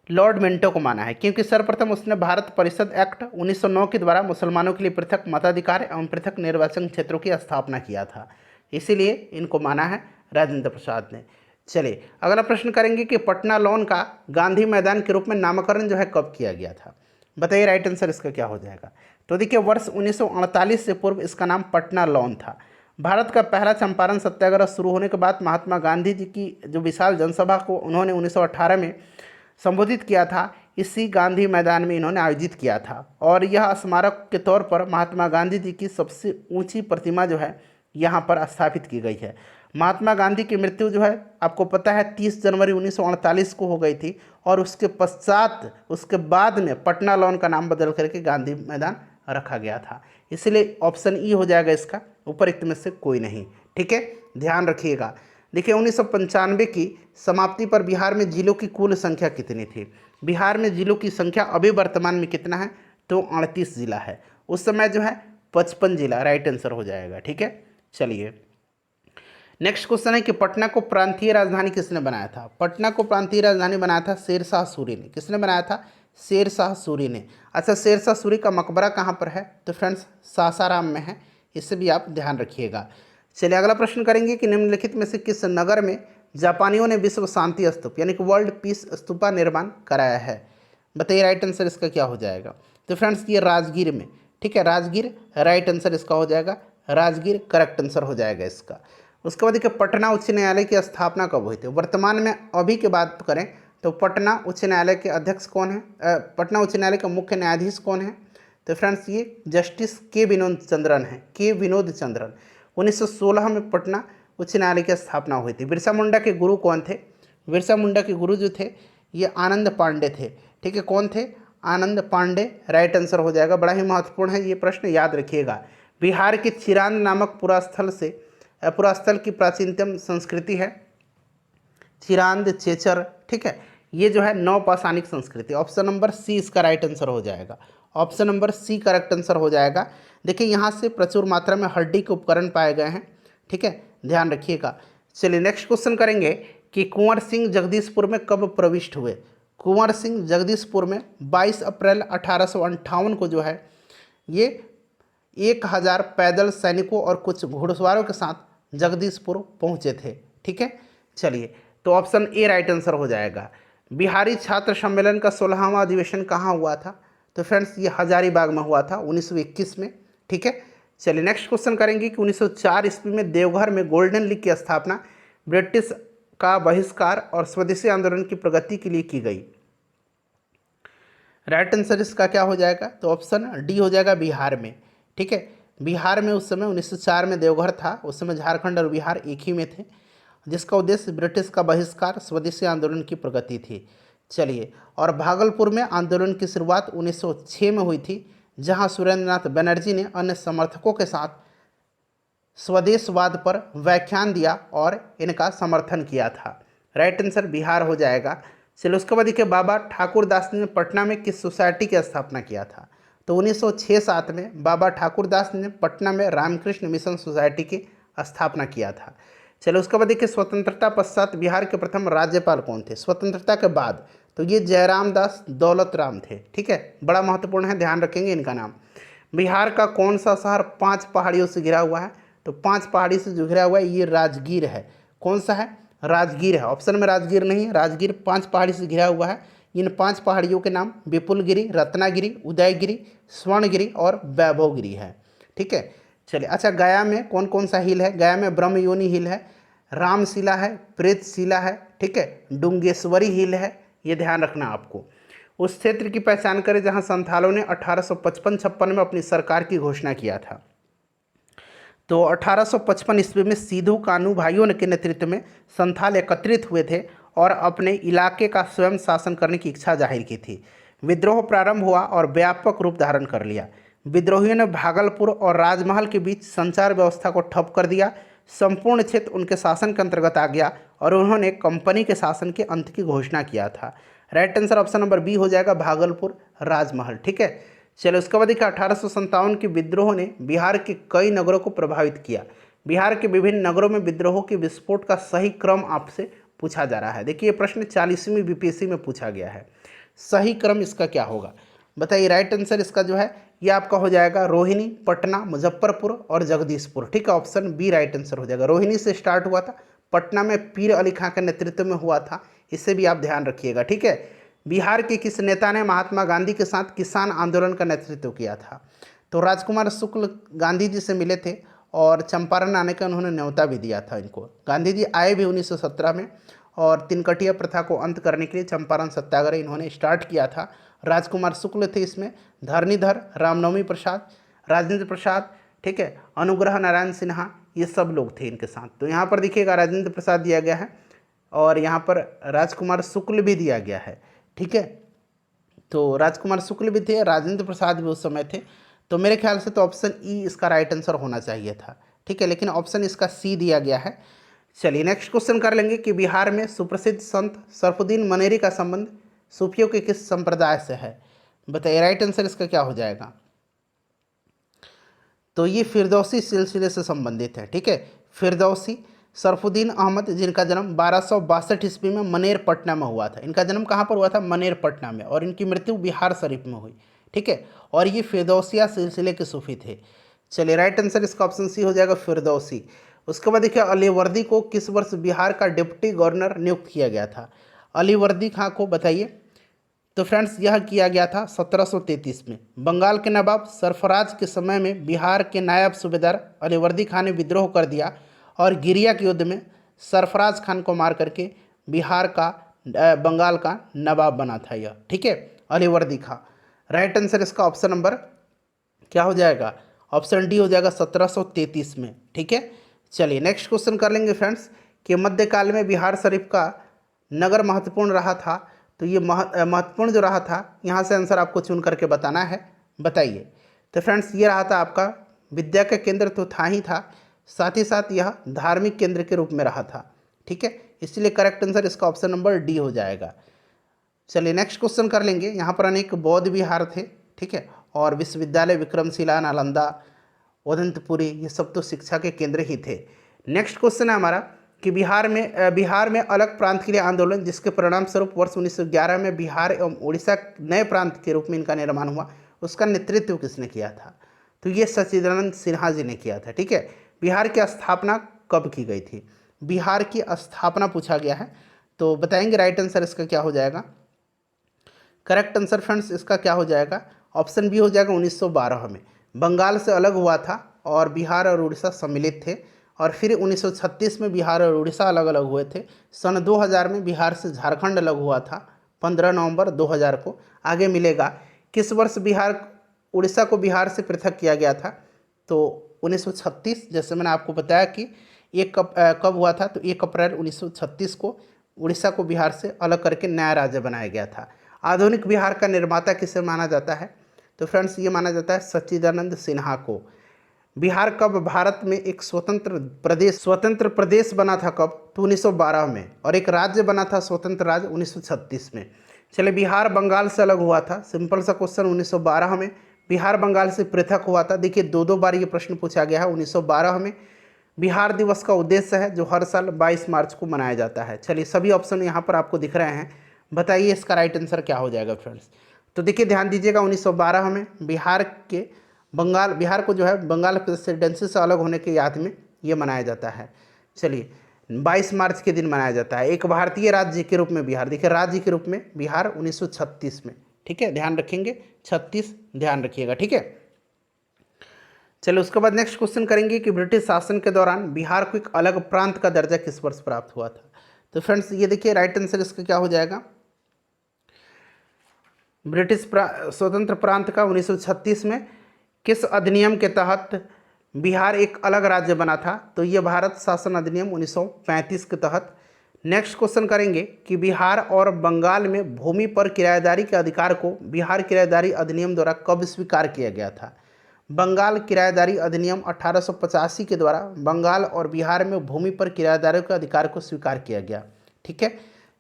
Speaker 1: लॉर्ड मिंटो को माना है, क्योंकि सर्वप्रथम उसने भारत परिषद एक्ट 1909 के द्वारा मुसलमानों के लिए पृथक मताधिकार एवं पृथक निर्वाचन क्षेत्रों की स्थापना किया था, इसीलिए इनको माना है राजेंद्र प्रसाद ने। चलिए अगला प्रश्न करेंगे कि पटना लॉन का गांधी मैदान के रूप में नामकरण जो है कब किया गया था? बताइए राइट आंसर इसका क्या हो जाएगा। तो देखिए वर्ष 1948 से पूर्व इसका नाम पटना लॉन था। भारत का पहला चंपारण सत्याग्रह शुरू होने के बाद महात्मा गांधी जी की जो विशाल जनसभा को उन्होंने 1918 में संबोधित किया था, इसी गांधी मैदान में इन्होंने आयोजित किया था, और यह स्मारक के तौर पर महात्मा गांधी जी की सबसे ऊंची प्रतिमा जो है यहाँ पर स्थापित की गई है। महात्मा गांधी की मृत्यु जो है आपको पता है 30 जनवरी 1948 को हो गई थी, और उसके बाद में पटना लॉन का नाम बदल करके गांधी मैदान रखा गया था, इसलिए ऑप्शन ई हो जाएगा इसका, उपरोक्त में से कोई नहीं। ठीक है, ध्यान रखिएगा। देखिए 1995 की समाप्ति पर बिहार में जिलों की कुल संख्या कितनी थी? बिहार में जिलों की संख्या अभी वर्तमान में कितना है? तो 38 जिला है। उस समय जो है 55 जिला राइट आंसर हो जाएगा। ठीक है, चलिए नेक्स्ट क्वेश्चन है कि पटना को प्रांतीय राजधानी किसने बनाया था? पटना को प्रांतीय राजधानी बनाया था शेरशाह सूरी ने। किसने बनाया था? शेरशाह सूरी ने। अच्छा, शेरशाह सूरी का मकबरा कहाँ पर है? तो फ्रेंड्स सासाराम में है, इससे भी आप ध्यान रखिएगा। चलिए अगला प्रश्न करेंगे कि निम्नलिखित में से किस नगर में जापानियों ने विश्व शांति स्तूप यानी कि वर्ल्ड पीस स्तूपा निर्माण कराया है? बताइए राइट आंसर इसका क्या हो जाएगा। तो फ्रेंड्स ये राजगीर में। ठीक है, राजगीर राइट आंसर इसका हो जाएगा, राजगीर करेक्ट आंसर हो जाएगा इसका। उसके बाद देखिए पटना उच्च न्यायालय की स्थापना कब हुई थी? वर्तमान में अभी की बात करें तो पटना उच्च न्यायालय के अध्यक्ष कौन है? पटना उच्च न्यायालय का मुख्य न्यायाधीश कौन है? तो फ्रेंड्स ये जस्टिस के विनोद चंद्रन है, के विनोद चंद्रन। 1916 में पटना उच्च न्यायालय की स्थापना हुई थी। बिरसा मुंडा के गुरु कौन थे? बिरसा मुंडा के गुरु जो थे ये आनंद पांडे थे। ठीक है, कौन थे? आनंद पांडे राइट आंसर हो जाएगा। बड़ा ही महत्वपूर्ण है ये प्रश्न, याद रखिएगा। बिहार के चिरांद नामक पुरास्थल की प्राचीनतम संस्कृति है चिरांद चेचर। ठीक है, ये जो है नवपाषाणिक संस्कृति। ऑप्शन नंबर सी इसका राइट आंसर हो जाएगा, option number C correct answer हो जाएगा। देखिए यहाँ से प्रचुर मात्रा में हड्डी के उपकरण पाए गए हैं। ठीक है, ध्यान रखिएगा। चलिए नेक्स्ट क्वेश्चन करेंगे कि कुंवर सिंह जगदीशपुर में कब प्रविष्ट हुए? कुंवर सिंह जगदीशपुर में 22 अप्रैल 1858 को जो है ये 1000 पैदल सैनिकों और कुछ घुड़सवारों के साथ जगदीशपुर पहुंचे थे। ठीक है, चलिए तो ऑप्शन ए राइट आंसर हो जाएगा। बिहारी छात्र सम्मेलन का 16वां अधिवेशन कहाँ हुआ था? तो फ्रेंड्स ये हजारीबाग में हुआ था 1921 में। ठीक है, चलिए नेक्स्ट क्वेश्चन करेंगे कि 1904 ईस्वी में देवघर में गोल्डन लीग की स्थापना ब्रिटिश का बहिष्कार और स्वदेशी आंदोलन की प्रगति के लिए की गई। राइट आंसर इसका क्या हो जाएगा? तो ऑप्शन डी हो जाएगा, बिहार में। ठीक है, बिहार में उस समय 1904 में देवघर था, उस समय झारखंड और बिहार एक ही में थे, जिसका उद्देश्य ब्रिटिश का बहिष्कार स्वदेशी आंदोलन की प्रगति थी। चलिए, और भागलपुर में आंदोलन की शुरुआत 1906 में हुई थी, जहां सुरेंद्रनाथ बनर्जी ने अन्य समर्थकों के साथ स्वदेशवाद पर व्याख्यान दिया और इनका समर्थन किया था। राइट आंसर बिहार हो जाएगा। चलिए उसके बाद देखिए बाबा ठाकुर दास ने पटना में किस सोसाइटी की स्थापना किया था? तो 1906-07 में बाबा ठाकुर दास ने पटना में रामकृष्ण मिशन सोसाइटी की स्थापना किया था। चलो उसके बाद देखिए स्वतंत्रता पश्चात बिहार के प्रथम राज्यपाल कौन थे? स्वतंत्रता के बाद तो ये जयराम दास दौलत राम थे। ठीक है, बड़ा महत्वपूर्ण है, ध्यान रखेंगे इनका नाम। बिहार का कौन सा शहर 5 पहाड़ियों से घिरा हुआ है? तो 5 पहाड़ी से जो घिरा हुआ है ये राजगीर है। कौन सा है? राजगीर है। ऑप्शन में राजगीर नहीं है, राजगीर 5 पहाड़ी से घिरा हुआ है। इन 5 पहाड़ियों के नाम विपुलगिरी, रत्नागिरी, उदयगिरी, स्वर्णगिरी और वैभवगिरी है। ठीक है, चलिए अच्छा गया में कौन कौन सा हिल है? गया में ब्रह्मयोनी हिल है, रामशिला है, प्रेतशिला है, ठीक है, डुंगेश्वरी हिल है, ये ध्यान रखना आपको। उस क्षेत्र की पहचान करें जहां संथालों ने 1855-56 में अपनी सरकार की घोषणा किया था। तो 1855 ईस्वी में सिद्धू कान्हू भाइयों के नेतृत्व में संथाल एकत्रित हुए थे और अपने इलाके का स्वयं शासन करने की इच्छा जाहिर की थी। विद्रोह प्रारंभ हुआ और व्यापक रूप धारण कर लिया। विद्रोहियों ने भागलपुर और राजमहल के बीच संचार व्यवस्था को ठप कर दिया। संपूर्ण क्षेत्र उनके शासन के अंतर्गत आ गया और उन्होंने कंपनी के शासन के अंत की घोषणा किया था। Right answer option number B हो जाएगा, भागलपुर राजमहल। ठीक है, चलो उसके बाद देखिए 1857 के विद्रोह ने बिहार के कई नगरों को प्रभावित किया। बिहार के विभिन्न नगरों में विद्रोह के विस्फोट का सही क्रम आपसे पूछा जा रहा है। देखिए ये प्रश्न 40वीं बीपीएससी में पूछा गया है। सही क्रम इसका क्या होगा बताइए। राइट आंसर इसका जो है ये आपका हो जाएगा रोहिणी, पटना, मुजफ्फरपुर और जगदीशपुर। ठीक है, ऑप्शन बी राइट आंसर हो जाएगा। रोहिणी से स्टार्ट हुआ था, पटना में पीर अली खां के नेतृत्व में हुआ था, इसे भी आप ध्यान रखिएगा। ठीक है, बिहार के किस नेता ने महात्मा गांधी के साथ किसान आंदोलन का नेतृत्व किया था? तो राजकुमार शुक्ल गांधी जी से मिले थे और चंपारण आने का उन्होंने न्योता भी दिया था इनको। गांधी जी आए भी 1917 में और तिनकटिया प्रथा को अंत करने के लिए चंपारण सत्याग्रह इन्होंने स्टार्ट किया था। राजकुमार शुक्ल थे इसमें, धरणीधर, रामनवमी प्रसाद, राजेंद्र प्रसाद, ठीक है, अनुग्रह नारायण सिन्हा, ये सब लोग थे इनके साथ। तो यहाँ पर देखिएगा राजेंद्र प्रसाद दिया गया है और यहाँ पर राजकुमार शुक्ल भी दिया गया है। ठीक है, तो राजकुमार शुक्ल भी थे, राजेंद्र प्रसाद भी उस समय थे। तो मेरे ख्याल से तो ऑप्शन ई इसका राइट आंसर होना चाहिए था। ठीक है, लेकिन ऑप्शन इसका सी दिया गया है। चलिए नेक्स्ट क्वेश्चन कर लेंगे कि बिहार में सुप्रसिद्ध संत सरफुद्दीन मनेरी का संबंध सूफियों के किस संप्रदाय से है? बताइए राइट आंसर इसका क्या हो जाएगा। तो ये फिरदौसी सिलसिले से संबंधित है। ठीक है, फिरदौसी सरफुद्दीन अहमद, जिनका जन्म 1262 ईस्वी में मनेर पटना में हुआ था। इनका जन्म कहाँ पर हुआ था? मनेर पटना में, और इनकी मृत्यु बिहार शरीफ में हुई। ठीक है, और ये फिरदौसिया सिलसिले के सूफी थे। चलिए राइट आंसर इसका ऑप्शन सी हो जाएगा, फिरदौसी। उसके बाद देखिए अलीवर्दी को किस वर्ष बिहार का डिप्टी गवर्नर नियुक्त किया गया था? अलीवर्दी खां को बताइए। तो फ्रेंड्स यह किया गया था 1733 में। बंगाल के नवाब सरफराज के समय में बिहार के नायब सूबेदार अलीवर्दी खान ने विद्रोह कर दिया और गिरिया के युद्ध में सरफराज खान को मार करके बिहार का बंगाल का नवाब बना था यह। ठीक है, अलीवर्दी खां। राइट आंसर इसका ऑप्शन नंबर क्या हो जाएगा? ऑप्शन डी हो जाएगा 1733 में। ठीक है, चलिए नेक्स्ट क्वेश्चन कर लेंगे फ्रेंड्स कि मध्यकाल में बिहार शरीफ का नगर महत्वपूर्ण रहा था। तो ये महत्वपूर्ण जो रहा था, यहाँ से आंसर आपको चुन करके बताना है। बताइए। तो फ्रेंड्स ये रहा था आपका विद्या का केंद्र तो था ही था, साथ ही साथ यह धार्मिक केंद्र के रूप में रहा था। ठीक है, इसलिए करेक्ट आंसर इसका ऑप्शन नंबर डी हो जाएगा। चलिए नेक्स्ट क्वेश्चन कर लेंगे। यहाँ पर अनेक बौद्ध विहार थे। ठीक है, और विश्वविद्यालय विक्रमशिला, नालंदा, उदंतपुरी, ये सब तो शिक्षा के केंद्र ही थे। नेक्स्ट क्वेश्चन है हमारा कि बिहार में अलग प्रांत के लिए आंदोलन, जिसके परिणाम स्वरूप वर्ष 1911 में बिहार एवं उड़ीसा नए प्रांत के रूप में इनका निर्माण हुआ, उसका नेतृत्व किसने किया था? तो ये सच्चिदानंद सिन्हा जी ने किया था। ठीक है, बिहार की स्थापना कब की गई थी? बिहार की स्थापना पूछा गया है, तो बताएंगे राइट आंसर इसका क्या हो जाएगा। करेक्ट आंसर फ्रेंड्स इसका क्या हो जाएगा? ऑप्शन बी हो जाएगा 1912 में। बंगाल से अलग हुआ था और बिहार और उड़ीसा सम्मिलित थे, और फिर 1936 में बिहार और उड़ीसा अलग अलग हुए थे। सन 2000 में बिहार से झारखंड अलग हुआ था, 15 नवंबर 2000 को। आगे मिलेगा किस वर्ष उड़ीसा को बिहार से पृथक किया गया था? तो 1936, जैसे मैंने आपको बताया कि ये कब हुआ था? तो 1 अप्रैल 1936 को उड़ीसा को बिहार से अलग करके नया राज्य बनाया गया था। आधुनिक बिहार का निर्माता किसे माना जाता है? तो फ्रेंड्स ये माना जाता है सच्चिदानंद सिन्हा को। बिहार कब भारत में एक स्वतंत्र प्रदेश बना था कब? तो 1912 में, और एक राज्य बना था स्वतंत्र राज्य 1936 में। चले बिहार बंगाल से अलग हुआ था, सिंपल सा क्वेश्चन 1912 में। बिहार बंगाल से पृथक हुआ था, देखिए 2 बार ये प्रश्न पूछा गया है। 1912 में बिहार दिवस का उद्देश्य है जो हर साल 22 मार्च को मनाया जाता है। चलिए सभी ऑप्शन यहाँ पर आपको दिख रहे हैं, बताइए इसका राइट आंसर क्या हो जाएगा फ्रेंड्स। तो देखिए ध्यान दीजिएगा 1912 में बिहार को जो है बंगाल प्रेसिडेंसी से अलग होने की याद में ये मनाया जाता है। चलिए 22 मार्च के दिन मनाया जाता है। एक भारतीय राज्य के रूप में बिहार, देखिए राज्य के रूप में बिहार 1936 में। ठीक है, ध्यान रखेंगे 36 ध्यान रखिएगा। ठीक है, चलिए उसके बाद नेक्स्ट क्वेश्चन करेंगे कि ब्रिटिश शासन के दौरान बिहार को एक अलग प्रांत का दर्जा किस वर्ष प्राप्त हुआ था? तो फ्रेंड्स ये देखिए राइट आंसर इसका क्या हो जाएगा। ब्रिटिश स्वतंत्र प्रांत का 1936 में किस अधिनियम के तहत बिहार एक अलग राज्य बना था, तो ये भारत शासन अधिनियम 1935 के तहत। नेक्स्ट क्वेश्चन करेंगे कि बिहार और बंगाल में भूमि पर किराएदारी के अधिकार को बिहार किराएदारी अधिनियम द्वारा कब स्वीकार किया गया था। बंगाल किराएदारी अधिनियम 1885 के द्वारा बंगाल और बिहार में भूमि पर किराएदारों के अधिकार को स्वीकार किया गया। ठीक है,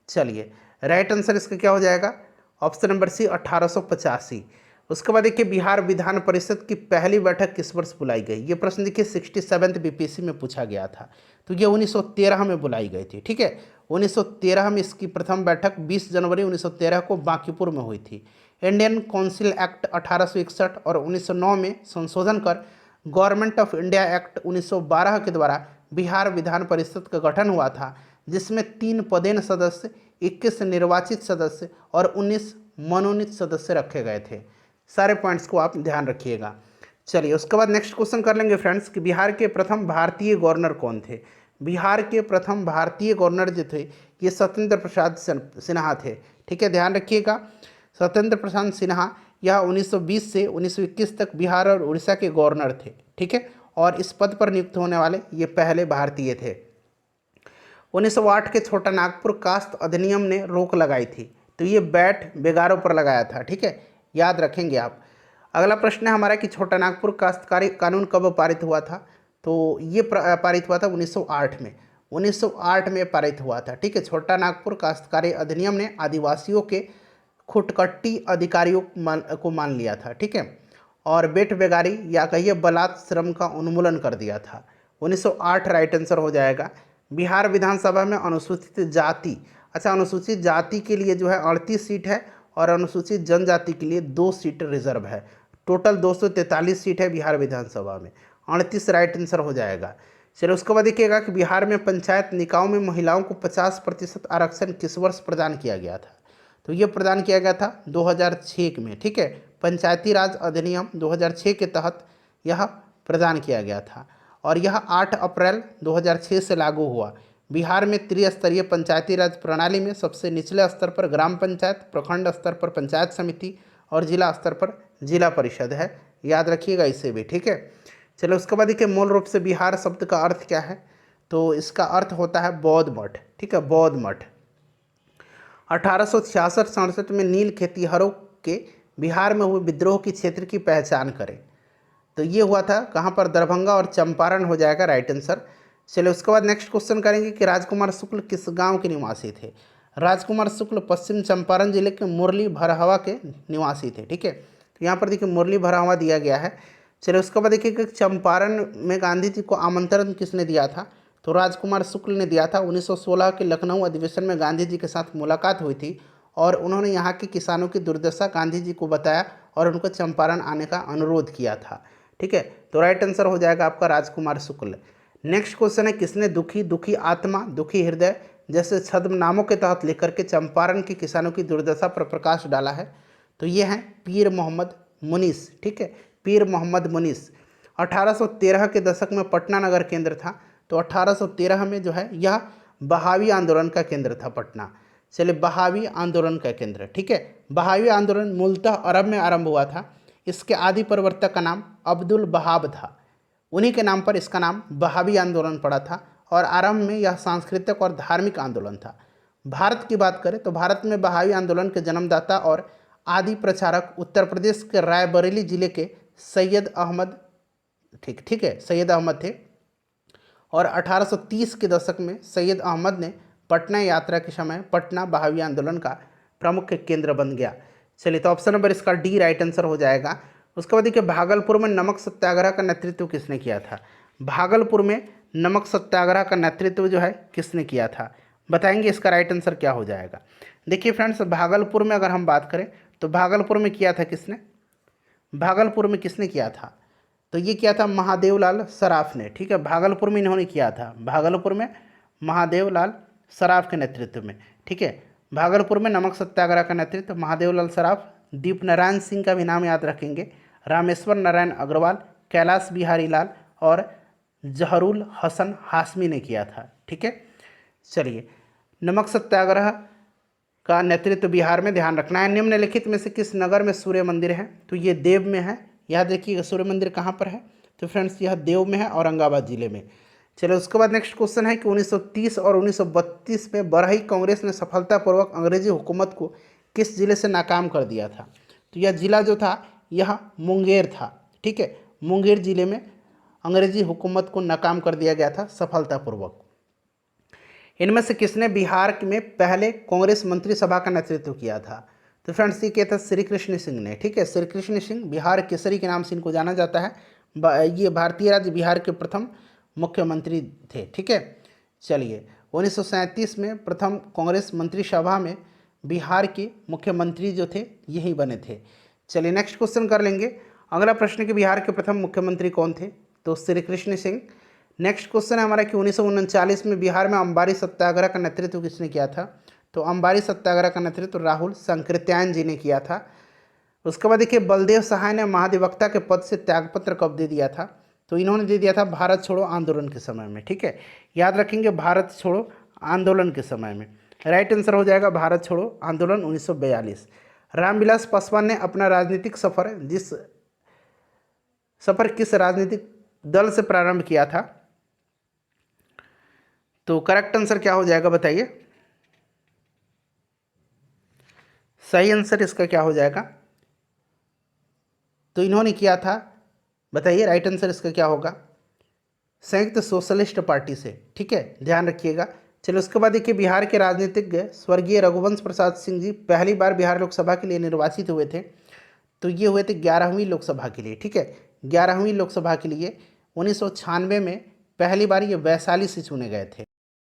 Speaker 1: चलिए राइट आंसर इसका क्या हो जाएगा, ऑप्शन नंबर सी 1885। उसके बाद देखिए बिहार विधान परिषद की पहली बैठक किस वर्ष बुलाई गई। ये प्रश्न देखिए 67th बीपीएससी में पूछा गया था, तो ये 1913 में बुलाई गई थी। ठीक है, 1913 में इसकी प्रथम बैठक 20 जनवरी 1913 को बांकीपुर में हुई थी। इंडियन काउंसिल एक्ट 1861 और 1909 में संशोधन कर गवर्नमेंट ऑफ इंडिया एक्ट 1912 के द्वारा बिहार विधान परिषद का गठन हुआ था, जिसमें 3 पदेन सदस्य, 21 निर्वाचित सदस्य और 19 मनोनीत सदस्य रखे गए थे। सारे पॉइंट्स को आप ध्यान रखिएगा। चलिए उसके बाद नेक्स्ट क्वेश्चन कर लेंगे फ्रेंड्स कि बिहार के प्रथम भारतीय गवर्नर कौन थे। बिहार के प्रथम भारतीय गवर्नर जो थे ये सत्येंद्र प्रसाद सिन्हा थे। ठीक है, ध्यान रखिएगा, सत्येंद्र प्रसाद सिन्हा यह 1920 से 1921 तक बिहार और उड़ीसा के गवर्नर थे। ठीक है, और इस पद पर नियुक्त होने वाले ये पहले भारतीय थे। 1908 के छोटा नागपुर कास्ट अधिनियम ने रोक लगाई थी, तो ये बैट बेगारों पर लगाया था। ठीक है, याद रखेंगे आप। अगला प्रश्न है हमारा कि छोटा नागपुर काश्तकारी कानून कब पारित हुआ था। तो ये पारित हुआ था 1908 में। 1908 में पारित हुआ था। ठीक है, छोटा नागपुर काश्तकारी अधिनियम ने आदिवासियों के खुटकट्टी अधिकारियों को मान लिया था। ठीक है, और बेट बेगारी या कहिए बलात् श्रम का उन्मूलन कर दिया था। 1908 राइट आंसर हो जाएगा। बिहार विधानसभा में अनुसूचित जाति, अच्छा अनुसूचित जाति के लिए जो है 38 सीट है और अनुसूचित जनजाति के लिए 2 सीट रिजर्व है। टोटल 243 सीट है बिहार विधानसभा में, 38 राइट आंसर हो जाएगा। चलिए उसके बाद देखिएगा कि बिहार में पंचायत निकायों में महिलाओं को 50% आरक्षण किस वर्ष प्रदान किया गया था। तो ये प्रदान किया गया था 2006 में। ठीक है, पंचायती राज अधिनियम 2006 के तहत यह प्रदान किया गया था और यह 8 अप्रैल 2006 से लागू हुआ। बिहार में त्रिस्तरीय पंचायती राज प्रणाली में सबसे निचले स्तर पर ग्राम पंचायत, प्रखंड स्तर पर पंचायत समिति और जिला स्तर पर जिला परिषद है। याद रखिएगा इसे भी। ठीक है, चलो उसके बाद देखिए मूल रूप से बिहार शब्द का अर्थ क्या है। तो इसका अर्थ होता है बौद्ध मठ। ठीक है, बौद्ध मठ। 1866-67 में नील खेतिहरों के बिहार में हुए विद्रोह की क्षेत्र की पहचान करें। तो ये हुआ था कहाँ पर, दरभंगा और चंपारण हो जाएगा राइट आंसर। चलिए उसके बाद नेक्स्ट क्वेश्चन करेंगे कि राजकुमार शुक्ल किस गांव के निवासी थे। राजकुमार शुक्ल पश्चिम चंपारण जिले के मुरली भरहवा के निवासी थे। ठीक है, तो यहाँ पर देखिए मुरली भरहवा दिया गया है। चलिए उसके बाद देखिए कि चंपारण में गांधी जी को आमंत्रण किसने दिया था। तो राजकुमार शुक्ल ने दिया था। 1916 के लखनऊ अधिवेशन में गांधी जी के साथ मुलाकात हुई थी और उन्होंने यहाँ के किसानों की दुर्दशा गांधी जी को बताया और उनको चंपारण आने का अनुरोध किया था। ठीक है, तो राइट आंसर हो जाएगा आपका राजकुमार शुक्ल। नेक्स्ट क्वेश्चन है किसने दुखी, दुखी आत्मा, दुखी हृदय जैसे छद्मनामों के तहत लेकर के चंपारण के किसानों की दुर्दशा पर प्रकाश डाला है। तो ये हैं पीर मोहम्मद मुनीस। ठीक है, पीर मोहम्मद मुनीस। 1813 के दशक में पटना नगर केंद्र था। तो 1813 में जो है यह बहावी आंदोलन का केंद्र था पटना। चलिए बहावी आंदोलन का केंद्र। ठीक है, बहावी आंदोलन मूलतः अरब में आरंभ हुआ था। इसके आदि प्रवर्तक का नाम अब्दुल बहाब था। उन्हीं के नाम पर इसका नाम बहावी आंदोलन पड़ा था और आरंभ में यह सांस्कृतिक और धार्मिक आंदोलन था। भारत की बात करें तो भारत में बहावी आंदोलन के जन्मदाता और आदि प्रचारक उत्तर प्रदेश के रायबरेली जिले के सैयद अहमद ठीक है सैयद अहमद थे और 1830 के दशक में सैयद अहमद ने पटना यात्रा के समय पटना बहावी आंदोलन का प्रमुख केंद्र बन गया। चलिए तो ऑप्शन नंबर इसका डी राइट आंसर हो जाएगा। उसके बाद देखिए भागलपुर में नमक सत्याग्रह का नेतृत्व किसने किया था। भागलपुर में नमक सत्याग्रह का नेतृत्व जो है किसने किया था, बताएंगे इसका राइट आंसर क्या हो जाएगा। देखिए फ्रेंड्स, भागलपुर में अगर हम बात करें तो भागलपुर में किया था किसने, भागलपुर में किसने किया था, तो ये किया था महादेवलाल सराफ ने। ठीक है, भागलपुर में इन्होंने किया था, भागलपुर में महादेवलाल सराफ के नेतृत्व में। ठीक है, भागलपुर में नमक सत्याग्रह का नेतृत्व महादेवलाल सराफ, दीप नारायण सिंह का भी नाम याद रखेंगे, रामेश्वर नारायण अग्रवाल, कैलाश बिहारी लाल और जहरुल हसन हाशमी ने किया था। ठीक है, चलिए नमक सत्याग्रह का नेतृत्व बिहार में ध्यान रखना है। निम्नलिखित में से किस नगर में सूर्य मंदिर है, तो ये देव में है। याद रखिएगा सूर्य मंदिर कहाँ पर है, तो फ्रेंड्स यह देव में है, औरंगाबाद जिले में। चलो उसके बाद नेक्स्ट क्वेश्चन है कि 1930 और 1932 में बरही कांग्रेस ने सफलतापूर्वक अंग्रेजी हुकूमत को किस जिले से नाकाम कर दिया था? तो यह जिला जो था यह मुंगेर था। ठीक है, मुंगेर जिले में अंग्रेजी हुकूमत को नाकाम कर दिया गया था सफलतापूर्वक। इनमें से किसने बिहार में पहले कांग्रेस मंत्रिसभा का नेतृत्व किया था? तो फ्रेंड्स ये क्या था? श्री कृष्ण सिंह ने। ठीक है, श्री कृष्ण सिंह बिहार केसरी के नाम से इनको जाना जाता है। ये भारतीय राज्य बिहार के प्रथम मुख्यमंत्री थे। ठीक है, चलिए 1937 में प्रथम कांग्रेस मंत्रिसभा में बिहार के मुख्यमंत्री जो थे यही बने थे। चलिए नेक्स्ट क्वेश्चन कर लेंगे। अगला प्रश्न कि बिहार के प्रथम मुख्यमंत्री कौन थे? तो श्री कृष्ण सिंह। नेक्स्ट क्वेश्चन है हमारा कि 1939 में बिहार में अंबारी सत्याग्रह का नेतृत्व किसने किया था? तो अंबारी सत्याग्रह का नेतृत्व राहुल संकृत्यायन जी ने किया था। उसके बाद देखिए बलदेव सहाय ने महाधिवक्ता के पद से त्यागपत्र कब दे दिया था? तो इन्होंने दे दिया था भारत छोड़ो आंदोलन के समय में। ठीक है, याद रखेंगे भारत छोड़ो आंदोलन के समय में। राइट आंसर हो जाएगा भारत छोड़ो आंदोलन 1942। रामविलास पासवान ने अपना राजनीतिक सफर किस राजनीतिक दल से प्रारंभ किया था? तो करेक्ट आंसर क्या हो जाएगा बताइए? सही आंसर इसका क्या हो जाएगा? तो इन्होंने किया था, बताइए राइट आंसर इसका क्या होगा? संयुक्त सोशलिस्ट पार्टी से। ठीक है, ध्यान रखिएगा। चलो उसके बाद देखिए बिहार के राजनीतिज्ञ स्वर्गीय रघुवंश प्रसाद सिंह जी पहली बार बिहार लोकसभा के लिए निर्वाचित हुए थे। तो ये हुए थे 11वीं लोकसभा के लिए। ठीक है, 11वीं लोकसभा के लिए 1996 में पहली बार ये वैशाली से चुने गए थे।